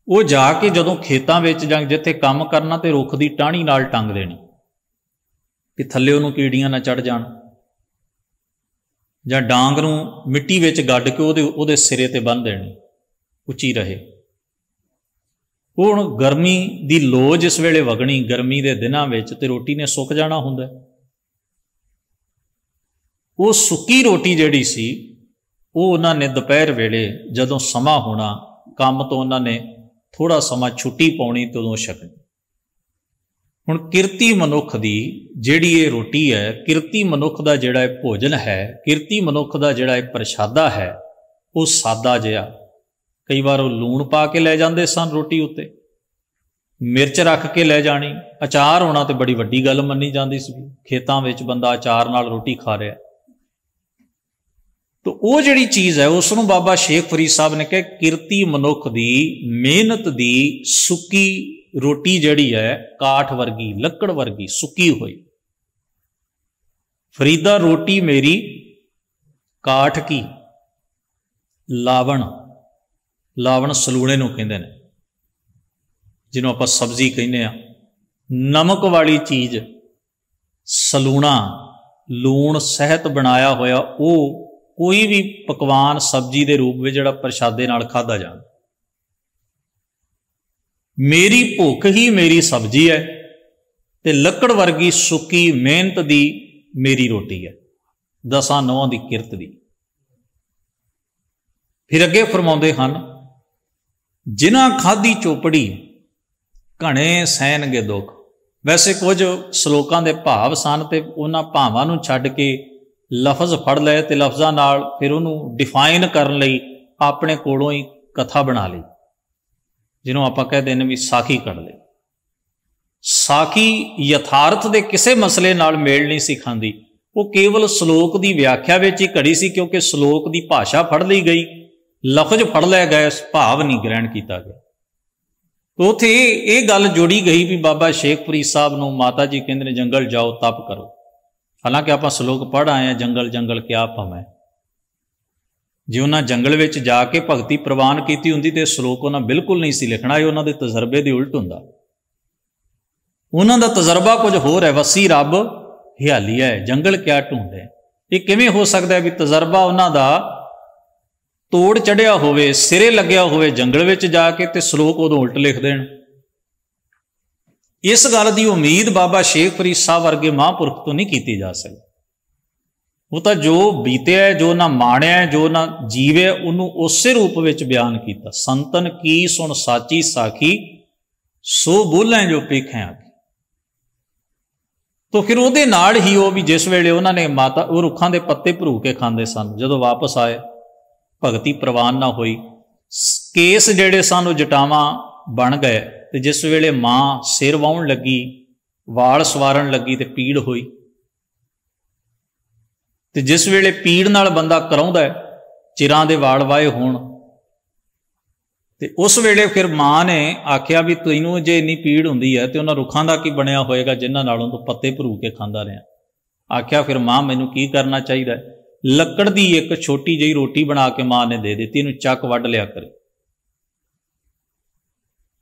ਉਹ ਜਾ ਕੇ ਜਦੋਂ ਖੇਤਾਂ ਵਿੱਚ ਜਾਂ ਜਿੱਥੇ ਕੰਮ ਕਰਨਾ ਤੇ ਰੁੱਖ ਦੀ ਟਾਹਣੀ ਨਾਲ ਟੰਗ ਦੇਣੀ ਕਿ ਥੱਲੇ ਉਹਨੂੰ ਕੀੜੀਆਂ ਨਾ ਚੜ੍ਹ ਜਾਣ, ਜਾਂ ਡਾਂਗ ਨੂੰ ਮਿੱਟੀ ਵਿੱਚ ਗੱਡ ਕੇ ਉਹਦੇ ਸਿਰੇ ਤੇ ਬੰਨ੍ਹ ਦੇਣੀ, ਉੱਚੀ ਰਹੇ। ਉਹ ਹੁਣ ਗਰਮੀ ਦੀ ਲੋ ਜਿਸ ਵੇਲੇ ਵਗਣੀ ਗਰਮੀ ਦੇ ਦਿਨਾਂ ਵਿੱਚ ਤੇ ਰੋਟੀ ਨੇ ਸੁੱਕ ਜਾਣਾ ਹੁੰਦਾ। ਉਹ ਸੁੱਕੀ ਰੋਟੀ ਜਿਹੜੀ ਸੀ ਉਹ ਉਹਨਾਂ ਨੇ ਦੁਪਹਿਰ ਵੇਲੇ ਜਦੋਂ ਸਮਾਂ ਹੋਣਾ ਕੰਮ ਤੋਂ ਉਹਨਾਂ ਨੇ ਥੋੜ੍ਹਾ ਸਮਾਂ ਛੁੱਟੀ ਪਾਉਣੀ ਤੇ ਉਦੋਂ ਛਕਣੀ। ਹੁਣ ਕਿਰਤੀ ਮਨੁੱਖ ਦੀ ਜਿਹੜੀ ਇਹ ਰੋਟੀ ਹੈ, ਕਿਰਤੀ ਮਨੁੱਖ ਦਾ ਜਿਹੜਾ ਇਹ ਭੋਜਨ ਹੈ, ਕਿਰਤੀ ਮਨੁੱਖ ਦਾ ਜਿਹੜਾ ਇਹ ਪ੍ਰਸ਼ਾਦਾ ਹੈ ਉਹ ਸਾਦਾ ਜਿਹਾ। ਕਈ ਵਾਰ ਉਹ ਲੂਣ ਪਾ ਕੇ ਲੈ ਜਾਂਦੇ ਸਨ ਰੋਟੀ ਉੱਤੇ, ਮਿਰਚ ਰੱਖ ਕੇ ਲੈ ਜਾਣੀ। ਅਚਾਰ ਹੋਣਾ ਤੇ ਬੜੀ ਵੱਡੀ ਗੱਲ ਮੰਨੀ ਜਾਂਦੀ ਸੀ, ਖੇਤਾਂ ਵਿੱਚ ਬੰਦਾ ਅਚਾਰ ਨਾਲ ਰੋਟੀ ਖਾ ਰਿਹਾ। ਤਾਂ ਉਹ ਜਿਹੜੀ ਚੀਜ਼ ਹੈ ਉਸ ਨੂੰ ਬਾਬਾ ਸ਼ੇਖ ਫਰੀਦ ਸਾਹਿਬ ਨੇ ਕਿਹਾ ਕਿਰਤੀ ਮਨੁੱਖ ਦੀ ਮਿਹਨਤ ਦੀ ਸੁੱਕੀ ਰੋਟੀ ਜਿਹੜੀ ਹੈ, ਕਾਠ ਵਰਗੀ, ਲੱਕੜ ਵਰਗੀ ਸੁੱਕੀ ਹੋਈ। ਫਰੀਦਾ ਰੋਟੀ ਮੇਰੀ ਕਾਠ ਕੀ, ਲਾਵਣ, ਲਾਵਣ ਸਲੂਣੇ ਨੂੰ ਕਹਿੰਦੇ ਨੇ, ਜਿਹਨੂੰ ਆਪਾਂ ਸਬਜ਼ੀ ਕਹਿੰਦੇ ਆ। ਨਮਕ ਵਾਲੀ ਚੀਜ਼, ਸਲੂਣਾ, ਲੂਣ ਸਹਿਤ ਬਣਾਇਆ ਹੋਇਆ ਉਹ ਕੋਈ ਵੀ ਪਕਵਾਨ ਸਬਜ਼ੀ ਦੇ ਰੂਪ ਵਿੱਚ ਜਿਹੜਾ ਪ੍ਰਸ਼ਾਦੇ ਨਾਲ ਖਾਧਾ ਜਾਂਦਾ। ਮੇਰੀ ਭੁੱਖ ਹੀ ਮੇਰੀ ਸਬਜ਼ੀ ਹੈ ਤੇ ਲੱਕੜ ਵਰਗੀ ਸੁੱਕੀ ਮਿਹਨਤ ਦੀ ਮੇਰੀ ਰੋਟੀ ਹੈ, 10 ਦੀ ਕਿਰਤ ਦੀ। ਫਿਰ ਅੱਗੇ ਫਰਮਾਉਂਦੇ ਹਨ, ਜਿਨ੍ਹਾਂ ਖਾਧੀ ਚੋਪੜੀ ਘਣੇ ਸਹਿਣਗੇ ਦੁੱਖ। ਵੈਸੇ ਕੁਝ ਸ਼ਲੋਕਾਂ ਦੇ ਭਾਵ ਸਨ ਤੇ ਉਹਨਾਂ ਭਾਵਾਂ ਨੂੰ ਛੱਡ ਕੇ ਲਫ਼ਜ਼ ਫੜ ਲਏ ਤੇ ਲਫ਼ਜ਼ਾਂ ਨਾਲ ਫਿਰ ਉਹਨੂੰ ਡਿਫਾਈਨ ਕਰਨ ਲਈ ਆਪਣੇ ਕੋਲੋਂ ਹੀ ਕਥਾ ਬਣਾ ਲਈ, ਜਿਹਨੂੰ ਆਪਾਂ ਕਹਿੰਦੇ ਨੇ ਵੀ ਸਾਖੀ ਕੱਢ ਲਈ। ਸਾਖੀ ਯਥਾਰਥ ਦੇ ਕਿਸੇ ਮਸਲੇ ਨਾਲ ਮੇਲ ਨਹੀਂ ਸੀ ਖਾਂਦੀ, ਉਹ ਕੇਵਲ ਸ਼ਲੋਕ ਦੀ ਵਿਆਖਿਆ ਵਿੱਚ ਹੀ ਘੜੀ ਸੀ, ਕਿਉਂਕਿ ਸ਼ਲੋਕ ਦੀ ਭਾਸ਼ਾ ਫੜ ਲਈ ਗਈ, ਲਫ਼ਜ਼ ਫੜ ਲਏ ਗਏ, ਭਾਵ ਨਹੀਂ ਗ੍ਰਹਿਣ ਕੀਤਾ ਗਿਆ। ਉੱਥੇ ਇਹ ਗੱਲ ਜੋੜੀ ਗਈ ਵੀ ਬਾਬਾ ਸ਼ੇਖ ਫਰੀਦ ਸਾਹਿਬ ਨੂੰ ਮਾਤਾ ਜੀ ਕਹਿੰਦੇ ਨੇ ਜੰਗਲ ਜਾਓ ਤਪ ਕਰੋ। ਹਾਲਾਂਕਿ ਆਪਾਂ ਸ਼ਲੋਕ ਪੜ੍ਹ ਆਏ ਹਾਂ, ਜੰਗਲ ਜੰਗਲ ਕਿਆ ਭਵੈ। ਜੇ ਉਹਨਾਂ ਜੰਗਲ ਵਿੱਚ ਜਾ ਕੇ ਭਗਤੀ ਪ੍ਰਵਾਨ ਕੀਤੀ ਹੁੰਦੀ ਤੇ ਸ਼ਲੋਕ ਉਹਨਾਂ ਬਿਲਕੁਲ ਨਹੀਂ ਸੀ ਲਿਖਣਾ, ਇਹ ਉਹਨਾਂ ਦੇ ਤਜਰਬੇ ਦੇ ਉਲਟ ਹੁੰਦਾ। ਉਹਨਾਂ ਦਾ ਤਜਰਬਾ ਕੁਝ ਹੋਰ ਹੈ, ਵਸੀ ਰੱਬ ਹਿਆਲੀ ਹੈ, ਜੰਗਲ ਕਿਆ ਢੂੰਡੇ। ਇਹ ਕਿਵੇਂ ਹੋ ਸਕਦਾ ਵੀ ਤਜਰਬਾ ਉਹਨਾਂ ਦਾ ਤੋੜ ਚੜਿਆ ਹੋਵੇ, ਸਿਰੇ ਲੱਗਿਆ ਹੋਵੇ ਜੰਗਲ ਵਿੱਚ ਜਾ ਕੇ, ਤੇ ਸ਼ਲੋਕ ਉਦੋਂ ਉਲਟ ਲਿਖ ਦੇਣ। ਇਸ ਗੱਲ ਦੀ ਉਮੀਦ ਬਾਬਾ ਸ਼ੇਖ ਫਰੀਦ ਸਾਹਿਬ ਵਰਗੇ ਮਹਾਂਪੁਰਖ ਤੋਂ ਨਹੀਂ ਕੀਤੀ ਜਾ ਸਕਦੀ। ਉਹ ਤਾਂ ਜੋ ਬੀਤਿਆ, ਜੋ ਨਾ ਮਾਣਿਆ, ਜੋ ਨਾ ਜੀਵੇ, ਉਹਨੂੰ ਉਸੇ ਰੂਪ ਵਿੱਚ ਬਿਆਨ ਕੀਤਾ। ਸੰਤਨ ਕੀ ਸੁਣ ਸਾਚੀ ਸਾਖੀ, ਸੋ ਬੋਲੇ ਜੋ ਪੇਖਿਆ। ਤਾਂ ਫਿਰ ਉਹਦੇ ਨਾਲ ਹੀ ਉਹ ਵੀ ਜਿਸ ਵੇਲੇ ਉਹਨਾਂ ਨੇ ਮਾਤਾ ਉਹ ਰੁੱਖਾਂ ਦੇ ਪੱਤੇ ਭਰੂ ਕੇ ਖਾਂਦੇ ਸਨ, ਜਦੋਂ ਵਾਪਸ ਆਏ ਭਗਤੀ ਪ੍ਰਵਾਨ ਨਾ ਹੋਈ, ਕੇਸ ਜਿਹੜੇ ਸਨ ਉਹ ਜਟਾਵਾਂ ਬਣ ਗਏ, ਤੇ ਜਿਸ ਵੇਲੇ ਮਾਂ ਸਿਰ ਵਾਹੁਣ ਲੱਗੀ, ਵਾਲ ਸਵਾਰਨ ਲੱਗੀ ਤੇ ਪੀੜ ਹੋਈ। ਤੇ ਜਿਸ ਵੇਲੇ ਪੀੜ ਨਾਲ ਬੰਦਾ ਕਰਾਉਂਦਾ, ਚਿਰਾਂ ਦੇ ਵਾਲ ਵਾਏ ਹੋਣ, ਤੇ ਉਸ ਵੇਲੇ ਫਿਰ ਮਾਂ ਨੇ ਆਖਿਆ ਵੀ ਤੈਨੂੰ ਜੇ ਇੰਨੀ ਪੀੜ ਹੁੰਦੀ ਹੈ ਤੇ ਉਹਨਾਂ ਰੁੱਖਾਂ ਦਾ ਕੀ ਬਣਿਆ ਹੋਏਗਾ ਜਿਨ੍ਹਾਂ ਨਾਲੋਂ ਤੂੰ ਪੱਤੇ ਭਰੂ ਕੇ ਖਾਂਦਾ ਰਿਹਾ। ਆਖਿਆ ਫਿਰ ਮਾਂ ਮੈਨੂੰ ਕੀ ਕਰਨਾ ਚਾਹੀਦਾ? ਲੱਕੜ ਦੀ ਇੱਕ ਛੋਟੀ ਜਿਹੀ ਰੋਟੀ ਬਣਾ ਕੇ ਮਾਂ ਨੇ ਦੇ ਦਿੱਤੀ, ਇਹਨੂੰ ਚੱਕ ਵੱਢ ਲਿਆ ਕਰੇ।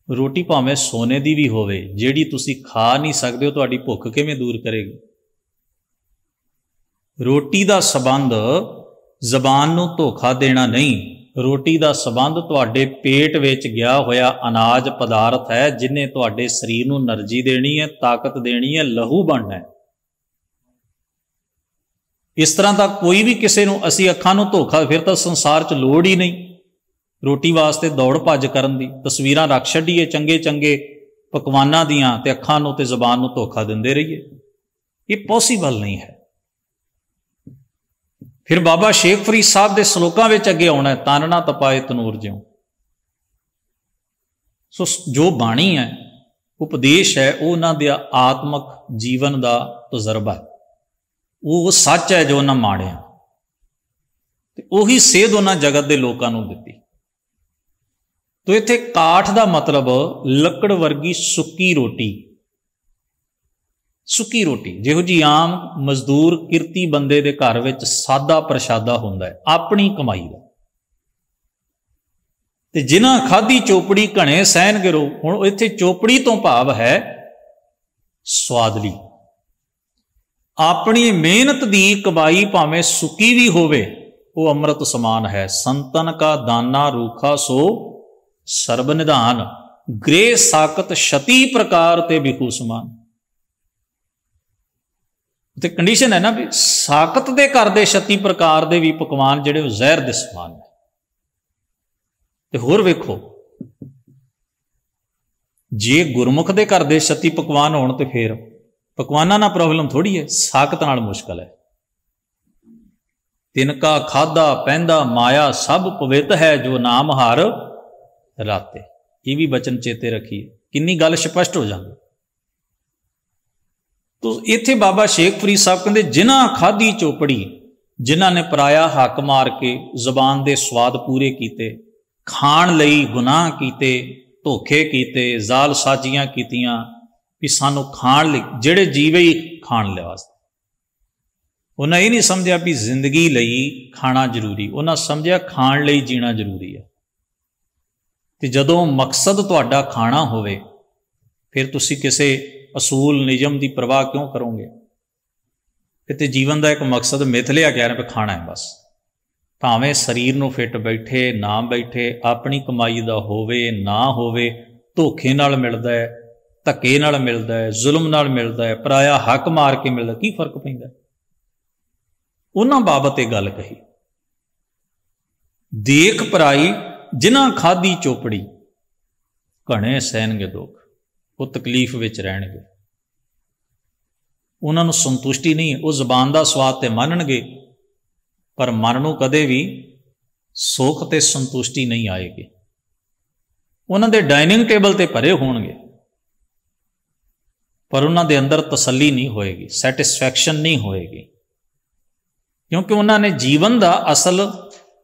ਰੋਟੀ ਭਾਵੇਂ ਸੋਨੇ ਦੀ ਵੀ ਹੋਵੇ, ਜਿਹੜੀ ਤੁਸੀਂ ਖਾ ਨਹੀਂ ਸਕਦੇ, ਉਹ ਤੁਹਾਡੀ ਭੁੱਖ ਕਿਵੇਂ ਦੂਰ ਕਰੇਗੀ? ਰੋਟੀ ਦਾ ਸੰਬੰਧ ਜ਼ਬਾਨ ਨੂੰ ਧੋਖਾ ਦੇਣਾ ਨਹੀਂ, ਰੋਟੀ ਦਾ ਸੰਬੰਧ ਤੁਹਾਡੇ ਪੇਟ ਵਿੱਚ ਗਿਆ ਹੋਇਆ ਅਨਾਜ ਪਦਾਰਥ ਹੈ, ਜਿਹਨੇ ਤੁਹਾਡੇ ਸਰੀਰ ਨੂੰ એનર્ਜੀ ਦੇਣੀ ਹੈ, ਤਾਕਤ ਦੇਣੀ ਹੈ, ਲਹੂ ਬਣਨਾ ਹੈ। ਇਸ ਤਰ੍ਹਾਂ ਦਾ ਕੋਈ ਵੀ ਕਿਸੇ ਨੂੰ ਅਸੀਂ ਅੱਖਾਂ ਨੂੰ ਧੋਖਾ, ਫਿਰ ਤਾਂ ਸੰਸਾਰ 'ਚ ਲੋੜ ਹੀ ਨਹੀਂ ਰੋਟੀ ਵਾਸਤੇ ਦੌੜ ਭੱਜ ਕਰਨ ਦੀ। ਤਸਵੀਰਾਂ ਰੱਖ ਛੱਡੀਏ ਚੰਗੇ ਚੰਗੇ ਪਕਵਾਨਾਂ ਦੀਆਂ ਤੇ ਅੱਖਾਂ ਨੂੰ ਤੇ ਜ਼ਬਾਨ ਨੂੰ ਧੋਖਾ ਦਿੰਦੇ ਰਹੀਏ, ਇਹ ਪੋਸੀਬਲ ਨਹੀਂ ਹੈ। ਫਿਰ ਬਾਬਾ ਸ਼ੇਖ ਫਰੀਦ ਸਾਹਿਬ ਦੇ ਸ਼ਲੋਕਾਂ ਵਿੱਚ ਅੱਗੇ ਆਉਣਾ, ਤਨ ਨਾ ਤਪਾਏ ਤਨੂਰ ਜਿਉ। ਸੋ ਜੋ ਬਾਣੀ ਹੈ, ਉਪਦੇਸ਼ ਹੈ, ਉਹ ਉਹਨਾਂ ਦੇ ਆਤਮਕ ਜੀਵਨ ਦਾ ਤਜਰਬਾ ਹੈ, ਉਹ ਸੱਚ ਹੈ ਜੋ ਉਹਨਾਂ ਮਾਣਿਆ, ਤੇ ਉਹੀ ਸੇਧ ਉਹਨਾਂ ਜਗਤ ਦੇ ਲੋਕਾਂ ਨੂੰ ਦਿੱਤੀ। ਤੋ ਇੱਥੇ ਕਾਠ ਦਾ ਮਤਲਬ ਲੱਕੜ ਵਰਗੀ ਸੁੱਕੀ ਰੋਟੀ, ਸੁੱਕੀ ਰੋਟੀ ਜਿਹੋ ਜੀ ਆਮ ਮਜ਼ਦੂਰ ਕਿਰਤੀ ਬੰਦੇ ਦੇ ਘਰ ਵਿੱਚ ਸਾਦਾ ਪ੍ਰਸ਼ਾਦਾ ਹੁੰਦਾ ਹੈ, ਆਪਣੀ ਕਮਾਈ ਦਾ। ਤੇ ਜਿਨ੍ਹਾਂ ਖਾਧੀ ਚੋਪੜੀ ਘਣੇ ਸਹਿਣਗੇ ਰੋ। ਹੁਣ ਇੱਥੇ ਚੋਪੜੀ ਤੋਂ ਭਾਵ ਹੈ ਸਵਾਦਲੀ, ਆਪਣੀ ਮਿਹਨਤ ਦੀ ਕਮਾਈ ਭਾਵੇਂ ਸੁੱਕੀ ਵੀ ਹੋਵੇ, ਉਹ ਅੰਮ੍ਰਿਤ ਸਮਾਨ ਹੈ। ਸੰਤਨ ਕਾ ਦਾਨਾ ਰੂਖਾ ਸੋ ਸਰਬ ਨਿਧਾਨ। गृह साकत छती प्रकार ते बिखू समान। ते कंडीशन है ना भी साकत दे घर दे 36 प्रकार दे भी पकवान जिहड़े जहर दे समान है। ते होर वेखो जे गुरमुख दे घर दे 36 पकवान होण ते फिर पकवाना ना प्रॉब्लम थोड़ी है, साकत नाल मुश्किल है। तिनका खादा पहनदा माया सब पवित है जो नाम हार राते। ये भी बचन चेते रखिए, किन्नी गल स्पष्ट हो जाती। तो इत्थे बाबा शेख फरीद साहब कहते जिन्हां खाधी चोपड़ी, जिन्हां ने पराया हक मार के जबान दे स्वाद पूरे कीते, खाण लई गुनाह कीते, धोखे कीते, जाल साजियां कीतियां भी सानू खाण लई, जिहड़े जीवे ही खाण लई वास्ते। उन्हें ये नहीं समझा भी जिंदगी लई खाना जरूरी, उन्हें समझा खाण लई जीना जरूरी है। तो जदों मकसद तुहाडा खाना होवे फिर तुसी किसी असूल नियम की परवाह क्यों करोगे? इत्ते जीवन का एक मकसद मिथ लिया गया है, खाना है बस। भावें शरीर नूं फिट बैठे ना बैठे, अपनी कमाई का होवे ना होवे, धोखे नाल मिलदा है, धक्के नाल मिलदा है, जुल्म नाल मिलदा है, पराया हक मार के मिलदा, की फर्क पैंदा? उन्हां बाबत ये गल कही, देख पराई जिन्हां खाधी चोपड़ी घणे सहणगे दुख, वो तकलीफ विच रहणगे, उन्हां नूं संतुष्टि नहीं है। वो जबान का स्वाद तो मनणगे पर मन नूं कदे भी सुख ते संतुष्टि नहीं आएगी। उन्हां दे डाइनिंग टेबल ते भरे होणगे पर उन्हां दे अंदर तसल्ली नहीं होएगी, सैटिस्फैक्शन नहीं होएगी, क्योंकि उन्होंने जीवन का असल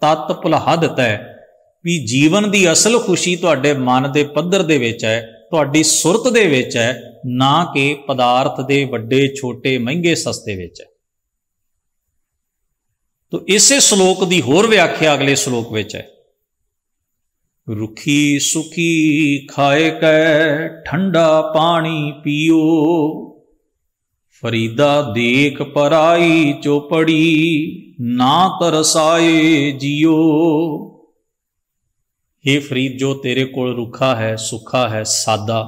तत्त भुला दिता है भी जीवन की असल खुशी तुहाडे मन के पद्धर दे विच है, तुहाडी सुरत दे विच है, ना कि पदार्थ दे वड्डे छोटे महंगे सस्ते विच है। तो इसे श्लोक की होर व्याख्या अगले श्लोक विच है, रुखी सुखी खाए कै ठंडा पानी पियो, फरीदा देख पराई चौपड़ी ना तरसाए जियो। हे फरीद, जो तेरे कोल रुखा है, सुखा है, सादा,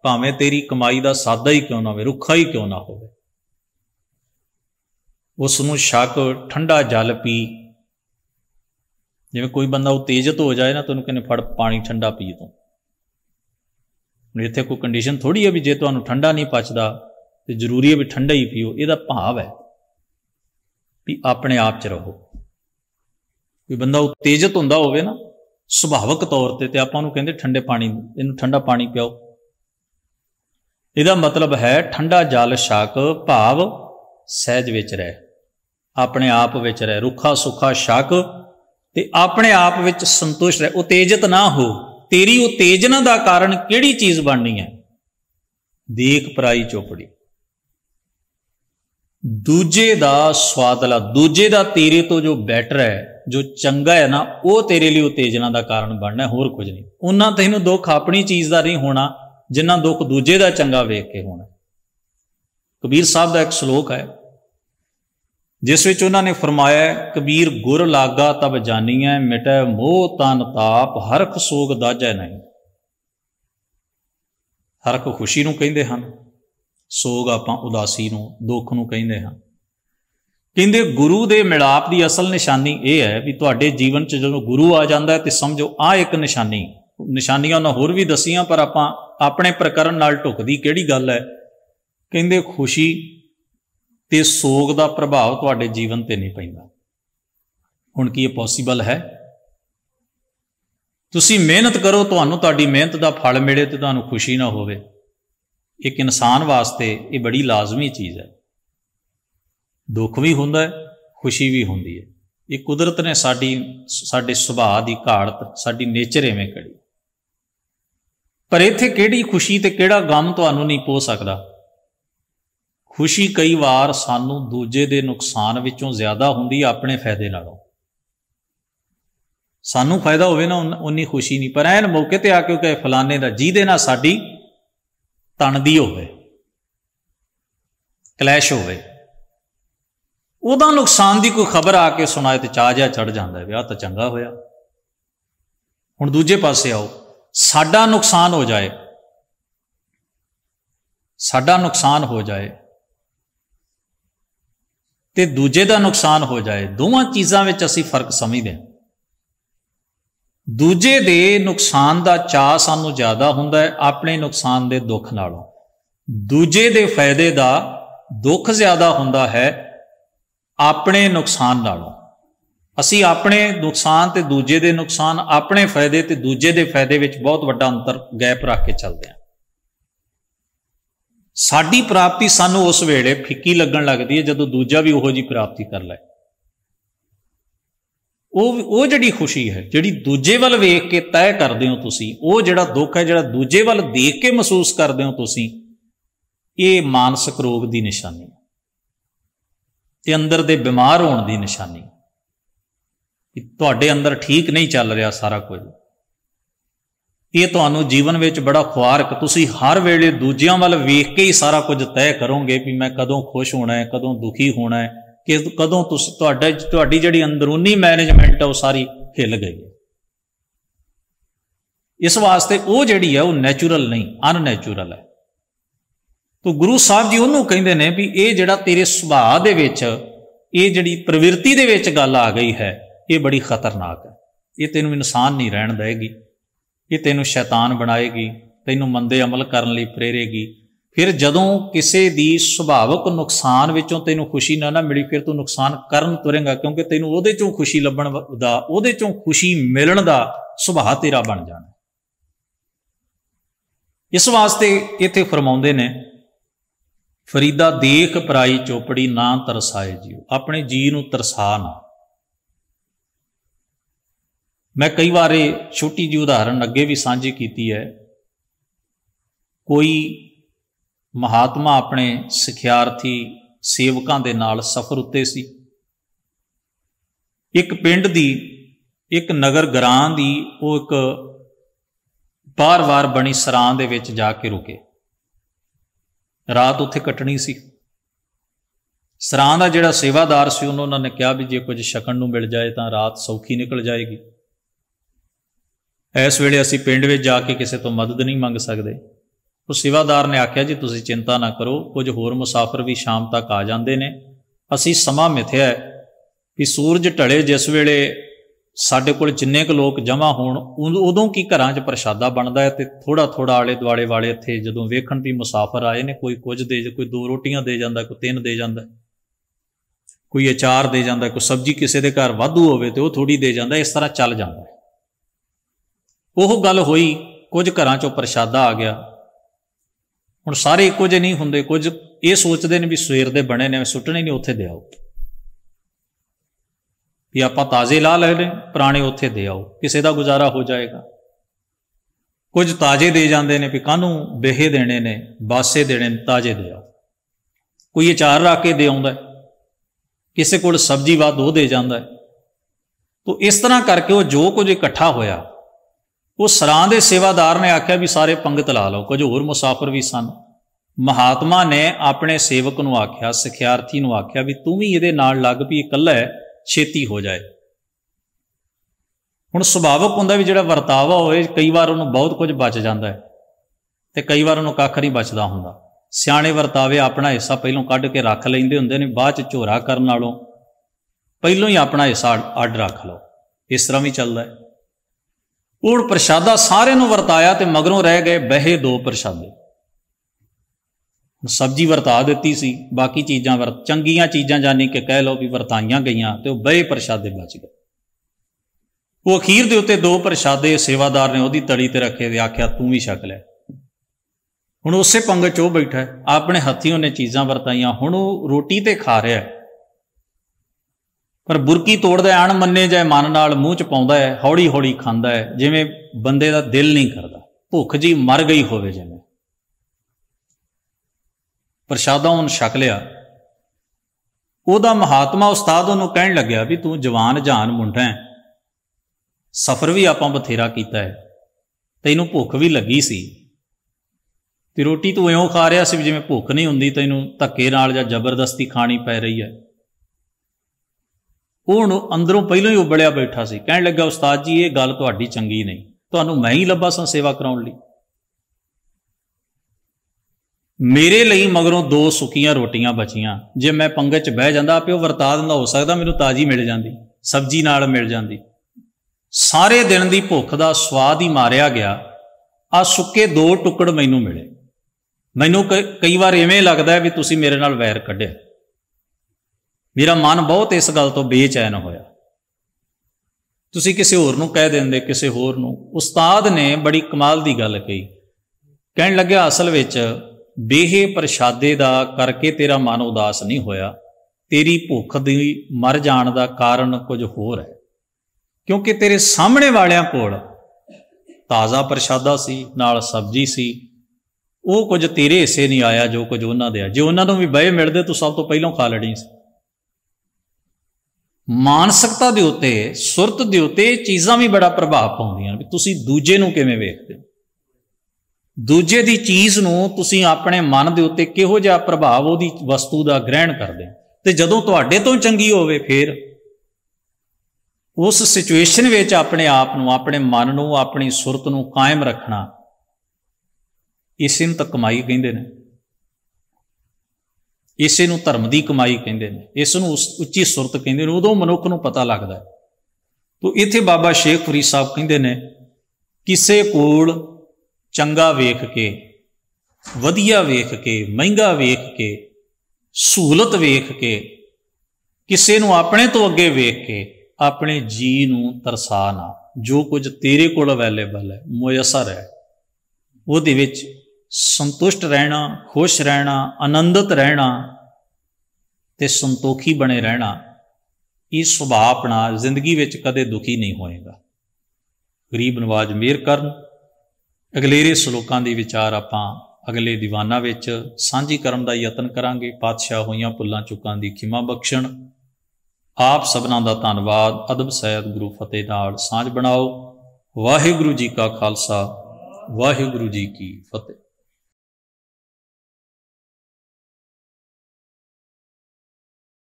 भावें तेरी कमाई का सादा ही क्यों ना हो, रुखा ही क्यों ना हो, उसनूं छक, ठंडा जल पी। जिवें कोई बंदा उत्तेजित हो जाए ना तो उन्हें कहने फड़ पानी ठंडा पी तूं। इत्थे कोई कंडीशन थोड़ी है भी जे तुहानूं ठंडा नहीं पचदा तो जरूरी है भी ठंडा ही पीओ। इहदा भाव है भी अपने आप च रहो। कोई बंदा उत्तेजित हुंदा होवे ना सुभाविक तौर पर, तो आपां उहनूं कहंदे ठंडे पानी, इहनूं ठंडा पानी पिओ। इहदा मतलब है ठंडा जल छक, भाव सहज विच रह, अपने आप विच रह, रुखा सुखा छक ते अपने आप विच संतुष्ट रह, उत्तेजित ना हो। तेरी उत्तेजना का कारण किहड़ी चीज़ बननी है? देख पराई चौपड़ी, दूजे दा स्वाद ला, दूजे दा तेरे तो जो बैटर है, जो चंगा है ना, वो तेरे लिए उत्तेजना का कारण बनना है, होर कुछ नहीं। उन्ना तैनूं दुख अपनी चीज़ का नहीं होना जिन्ना दुख दूजे का चंगा वेख के होना। कबीर साहब का एक श्लोक है जिस विच उन्होंने फरमाया, कबीर गुर लागा तब जानिए, मिटै मोह तन ताप, हरख सोग दाजै नहीं। हरख खुशी नूं कहिंदे हन, सोग आपां उदासी नूं, दुख नूं कहिंदे हन। कहते गुरु दे मिलाप की असल निशानी यह है भी तुहाडे जीवन च जो गुरु आ जाता है तो समझो आ एक निशानी, निशानियां उन्हें होर भी दसियां पर आपां अपने प्रकरण नाल ढुकदी किहड़ी गल है। कहते खुशी ते सोग का प्रभाव तुहाडे जीवन ते नहीं पैंदा। हुण की ये पॉसीबल है? तुसी मेहनत करो, तुहानूं तुहाडी मेहनत का फल मिले तो तुहानूं खुशी ना होवे, एक इंसान वास्ते ये बड़ी लाजमी चीज़ है। दुख भी हुंदा है, खुशी भी हुंदी है। ये कुदरत ने साडे सुभाअ दी घाट, साडी नेचर इवें कड़ी। पर इत्थे किहड़ी खुशी ते किहड़ा गम तुहानूं नहीं पो सकदा। खुशी कई वार सानू दूजे दे नुकसान विचों ज्यादा हुंदी है अपने फायदे नालों। सानू फायदा होवे ना उन्नी खुशी नहीं, पर ऐन मौके ते आके कहे फलाने दा जिहदे नाल साडी तणदी होवे, क्लैश होवे, उहदा नुकसान की कोई खबर आके सुनाए तो चाह जिहा चढ़ जाता है, विआह तो चंगा होया। हुण दूजे पासे आओ, साडा नुकसान हो जाए, साडा नुकसान हो जाए ते दूजे दा नुकसान हो जाए, दोवां चीज़ां विच असीं फर्क समझदे हां। दूजे दे नुकसान दा चाह सानूं ज़्यादा हुंदा है अपने नुकसान दे दुख नालों, दूजे दे फायदे दा दुख ज़्यादा हुंदा है अपने नुकसान नालों। असीं अपने नुकसान ते दूजे दे नुकसान, अपने फायदे ते दूजे दे फायदे विच बहुत वड्डा अंतर गैप रख के चलते हैं। साडी प्राप्ति सानूं उस वेले फिक्की लगन लगदी है जदों दूजा भी उहो जी प्राप्ति कर लै। वो जिहड़ी खुशी है जिहड़ी दूजे वल वेख के तय करदे हो तुसीं, वो जिहड़ा दुख है जिहड़ा दूजे वल देख के महसूस करदे हो तुसीं, ये मानसिक रोग की निशानी, ये अंदर दे बीमार होने की निशानी, तुहाडे अंदर ठीक नहीं चल रहा सारा कुछ। ये तुहानूं जीवन में बड़ा खुआरक, तुसीं हर वेले दूजियां वल वेख के ही सारा कुछ तय करोगे भी मैं कदों खुश होना है, कदों दुखी होना है, कि कदों तुहाडी जिहड़ी अंदरूनी मैनेजमेंट है वो सारी हिल गई है। इस वास्ते वो जिहड़ी है वो नैचुरल नहीं, अननैचुरल है। तो गुरु साहब जी उन्होंने कहते हैं भी ये जिहड़ा तेरे सुभाव दे विच, ये जिहड़ी प्रवृत्ति दे विच गल आ गई है, ये बड़ी खतरनाक है। ये तेनों इंसान नहीं रहन देगी, ये तेनों शैतान बनाएगी, तेनों मंदे अमल करने लई प्रेरेगी। फिर जदों किसी दी सुभावक नुकसान विचों तेनों खुशी ना मिली, फिर तू नुकसान करन तुरेंगा, क्योंकि तेनों उहदे चों खुशी लभण दा, उहदे चों खुशी मिलण दा सुभाव तेरा बन जाना। इस वास्ते इत्थे फरमाउंदे ने, फरीदा देख पराई चौपड़ी ना तरसाए जीओ, अपने जी नूं तरसा ना। मैं कई बार छोटी जी उदाहरण अगे भी सांझी की है। कोई महात्मा अपने सिखियार्थी सेवकों के नाल सफर उत्ते सी। एक पिंड दी, एक नगर ग्रां दी वो एक बार बार बनी सरां दे विच जाके रुके, रात उत्थे कटनी सी। सरां दा जिहड़ा सेवादार सी उन्होंने कहा भी जे कुछ छकण नूं मिल जाए तो रात सौखी निकल जाएगी। इस वेले असीं पिंड विच जाके किसी तो मदद नहीं मंग सकते। तो सेवादार ने आख्या जी तुसीं चिंता ना करो, कुछ होर मुसाफिर भी शाम तक आ जाते हैं। असीं समा मिथया है कि सूरज ढले जिस वेले साडे कोल जिन्ने क लोग जमा होण, उदों की घरां च प्रशादा बनता है। तो थोड़ा थोड़ा आले दुआले वाले इत्थे जदों वेखण भी मुसाफिर आए ने, कोई कुछ दे, कोई 2 रोटियां दे जांदा, कोई 3 दे जांदा, कोई अचार दे जांदा, कोई सब्जी किसी के घर वाधू होवे तो वह थोड़ी दे जांदा। इस तरह चल जांदा। वो गल होई, कुछ घरां चों प्रशादा आ गया। हुण सारे इक्को जिहे नहीं हुंदे, कुछ ये सोचते हैं भी सवेर दे बने ने सुट्टने नहीं, उत्थे दे आओ, भी आपां ताज़े ला लेने, पुराने उत्थे दे आओ, किसी का गुजारा हो जाएगा। कुछ ताजे दे जाते हैं भी कानूं बेहे देने ने, बासे देने ने, ताजे दे आओ। कोई अचार रख के दे आउंदा, किसी कोल सब्जी वाद वो दे जाता है। तो इस तरह करके वो जो कुछ इकट्ठा होया, वो सरां दे सेवादार ने आख्या भी सारे पंगत ला लो, कुछ होर मुसाफिर भी सन। महात्मा ने अपने सेवक नूं आख्या, सिखियार्थी नूं आख्या भी तू भी इहदे नाल लग भी इकल्ला है, छेती हो जाए। हुण सुभावक हुंदा भी जिहड़ा वरतावा होए, कई बार उन्होंने बहुत कुछ बच जाता है तो कई बार उन्होंने कख नहीं बचदा हुंदा। सियाणे वरतावे अपना हिस्सा पहलों कढ के रख लैंदे हुंदे ने, बाद च झोरा करन नालों पहलों ही अपना हिस्सा अड रख लो। इस तरह भी चलदा है। हुण प्रशादा सारे नूं वरताया तो मगरों रह गए बहे 2 प्रशादे। सब्जी वरता दी सी, बाकी चीज़ां चंगियां चीज़ां जानी कि कह लो भी वरताइयां गईयां, तो बहे प्रशादे बच गए। वो अखीर के उत्ते 2 प्रशादे सेवादार ने उहदी तली ते रखे ते आख्या तू भी छक लै। हुण उसे पंगत चो बैठा है, अपने हत्थीं उन्हें चीज़ां वरताइयां, हुण वो रोटी तो खा रहा है पर बुरकी तोड़दा, अणमन्ने जाए मन नाल मूँह च पाउंदा है, हौली हौली खांदा है, जिवें बंदे दा दिल नहीं करदा, भुख जी मर गई होवे जिवें। प्रशादा उन छक लिया। उहदा महात्मा उस्ताद उन्होंने कहण लग्या भी तू जवान जहान मुंडा है, सफर भी आपां बथेरा कीता है, तैनूं भुख भी लगी सी, ते रोटी तू इउं खा रहा सी जिवें भुख नहीं हुंदी, तैनूं धक्के नाल जां जबरदस्ती खानी पै रही है। वो अंदरों पहलों ही उबलिया बैठा सी, कहण लग्या उस्ताद जी ये गल तुहाडी चंगी नहीं, ਤੁਹਾਨੂੰ ਮੈਂ ਹੀ ਲੱਭਾ ਸਾਂ ਸੇਵਾ ਕਰਾਉਣ ਲਈ। ਮੇਰੇ ਲਈ ਮਗਰੋਂ 2 ਸੁੱਕੀਆਂ ਰੋਟੀਆਂ ਬਚੀਆਂ, ਜੇ ਮੈਂ ਪੰਗਤ 'ਚ ਬਹਿ ਜਾਂਦਾ ਆਪੇ ਉਹ ਵਰਤਾ ਦਿੰਦਾ, ਹੋ ਸਕਦਾ ਮੈਨੂੰ ਤਾਜ਼ੀ ਮਿਲ ਜਾਂਦੀ, ਸਬਜ਼ੀ ਨਾਲ ਮਿਲ ਜਾਂਦੀ। ਸਾਰੇ ਦਿਨ ਦੀ ਭੁੱਖ ਦਾ ਸਵਾਦ ਹੀ ਮਾਰਿਆ ਗਿਆ, ਆ ਸੁੱਕੇ 2 ਟੁਕੜ ਮੈਨੂੰ ਮਿਲੇ। ਮੈਨੂੰ ਕਈ ਵਾਰ ਇਵੇਂ ਲੱਗਦਾ ਵੀ ਤੁਸੀਂ ਮੇਰੇ ਨਾਲ ਵੈਰ ਕੱਢਿਆ। ਮੇਰਾ ਮਨ ਬਹੁਤ ਇਸ ਗੱਲ ਤੋਂ ਬੇਚੈਨ ਹੋਇਆ। ਤੁਸੀਂ ਕਿਸੇ ਹੋਰ ਨੂੰ ਕਹਿ ਦਿੰਦੇ, ਕਿਸੇ ਹੋਰ ਨੂੰ। ਉਸਤਾਦ ਨੇ ਬੜੀ ਕਮਾਲ ਦੀ ਗੱਲ ਕਹੀ, ਕਹਿਣ ਲੱਗਿਆ ਅਸਲ ਵਿੱਚ ਬੇਹੇ ਪ੍ਰਸ਼ਾਦੇ ਦਾ ਕਰਕੇ ਤੇਰਾ ਮਨ ਉਦਾਸ ਨਹੀਂ ਹੋਇਆ, ਤੇਰੀ ਭੁੱਖ ਦੀ ਮਰ ਜਾਣ ਦਾ ਕਾਰਨ ਕੁਝ ਹੋਰ ਹੈ। ਕਿਉਂਕਿ ਤੇਰੇ ਸਾਹਮਣੇ ਵਾਲਿਆਂ ਕੋਲ ਤਾਜ਼ਾ ਪ੍ਰਸ਼ਾਦਾ ਸੀ, ਨਾਲ ਸਬਜ਼ੀ ਸੀ, ਉਹ ਕੁਝ ਤੇਰੇ ਹਿੱਸੇ ਨਹੀਂ ਆਇਆ ਜੋ ਕੁਝ ਉਹਨਾਂ ਦੇ ਆ। ਜੇ ਉਹਨਾਂ ਨੂੰ ਵੀ ਬਹਿ ਮਿਲਦੇ ਤੂੰ ਸਭ ਤੋਂ ਪਹਿਲਾਂ ਖਾ ਲੈਣੀ ਸੀ। ਮਾਨਸਿਕਤਾ ਦੇ ਉੱਤੇ, ਸੁਰਤ ਦੇ ਉੱਤੇ ਇਹ ਚੀਜ਼ਾਂ ਵੀ ਬੜਾ ਪ੍ਰਭਾਵ ਪਾਉਂਦੀਆਂ ਵੀ ਤੁਸੀਂ ਦੂਜੇ ਨੂੰ ਕਿਵੇਂ ਵੇਖਦੇ ਹੋ, ਦੂਜੇ ਦੀ ਚੀਜ਼ ਨੂੰ ਤੁਸੀਂ ਆਪਣੇ ਮਨ ਦੇ ਉੱਤੇ ਕਿਹੋ ਜਿਹਾ ਪ੍ਰਭਾਵ ਉਹਦੀ ਵਸਤੂ ਦਾ ਗ੍ਰਹਿਣ ਕਰਦੇ ਹੋ। ਤੇ ਜਦੋਂ ਤੁਹਾਡੇ ਤੋਂ ਚੰਗੀ ਹੋਵੇ ਫਿਰ ਉਸ ਸਿਚੁਏਸ਼ਨ ਵਿੱਚ ਆਪਣੇ ਆਪ ਨੂੰ, ਆਪਣੇ ਮਨ ਨੂੰ, ਆਪਣੀ ਸੁਰਤ ਨੂੰ ਕਾਇਮ ਰੱਖਣਾ, ਇਸੇ ਨੂੰ ਤਾਂ ਕਮਾਈ ਕਹਿੰਦੇ ਨੇ, ਇਸੇ ਨੂੰ ਧਰਮ ਦੀ ਕਮਾਈ ਕਹਿੰਦੇ ਨੇ, ਇਸ ਨੂੰ ਉੱਚੀ ਸੁਰਤ ਕਹਿੰਦੇ ਨੇ। ਉਦੋਂ ਮਨੁੱਖ ਨੂੰ ਪਤਾ ਲੱਗਦਾ। ਤੋ ਇੱਥੇ ਬਾਬਾ ਸ਼ੇਖ ਫਰੀਦ ਸਾਹਿਬ ਕਹਿੰਦੇ ਨੇ, ਕਿਸੇ ਕੋਲ ਚੰਗਾ ਵੇਖ ਕੇ, ਵਧੀਆ ਵੇਖ ਕੇ, ਮਹਿੰਗਾ ਵੇਖ ਕੇ, ਸਹੂਲਤ ਵੇਖ ਕੇ, ਕਿਸੇ ਨੂੰ ਆਪਣੇ ਤੋਂ ਅੱਗੇ ਵੇਖ ਕੇ ਆਪਣੇ ਜੀ ਨੂੰ ਤਰਸਾ ਨਾ। ਜੋ ਕੁਝ ਤੇਰੇ ਕੋਲ ਅਵੇਲੇਬਲ ਹੈ, ਮੁਯੱਸਰ ਹੈ, ਉਹਦੇ ਵਿੱਚ ਸੰਤੁਸ਼ਟ ਰਹਿਣਾ, ਖੁਸ਼ ਰਹਿਣਾ, ਆਨੰਦਿਤ ਰਹਿਣਾ ਤੇ ਸੰਤੋਖੀ ਬਣੇ ਰਹਿਣਾ, ਇਹ ਸੁਭਾਅ ਆਪਣਾ ਜ਼ਿੰਦਗੀ ਵਿੱਚ ਕਦੇ ਦੁਖੀ ਨਹੀਂ ਹੋਏਗਾ। ਗਰੀਬ ਨਵਾਜ਼ ਮਿਹਰ ਕਰਨ। ਅਗਲੇਰੇ ਸਲੋਕਾਂ ਦੇ ਵਿਚਾਰ ਆਪਾਂ ਅਗਲੇ ਦੀਵਾਨਾਂ ਵਿੱਚ ਸਾਂਝੀ ਕਰਨ ਦਾ ਯਤਨ ਕਰਾਂਗੇ। ਪਾਤਸ਼ਾਹ ਹੋਈਆਂ ਭੁੱਲਾਂ ਚੁੱਕਾਂ ਦੀ ਖਿਮਾ ਬਖਸ਼ਣ। ਆਪ ਸਭਨਾਂ ਦਾ ਧੰਨਵਾਦ। ਅਦਬ ਸਹਿਤ ਗੁਰੂ ਫਤਿਹ ਨਾਲ ਸਾਂਝ ਬਣਾਓ। ਵਾਹਿਗੁਰੂ ਜੀ ਕਾ ਖਾਲਸਾ, ਵਾਹਿਗੁਰੂ ਜੀ ਕੀ ਫਤਿਹ।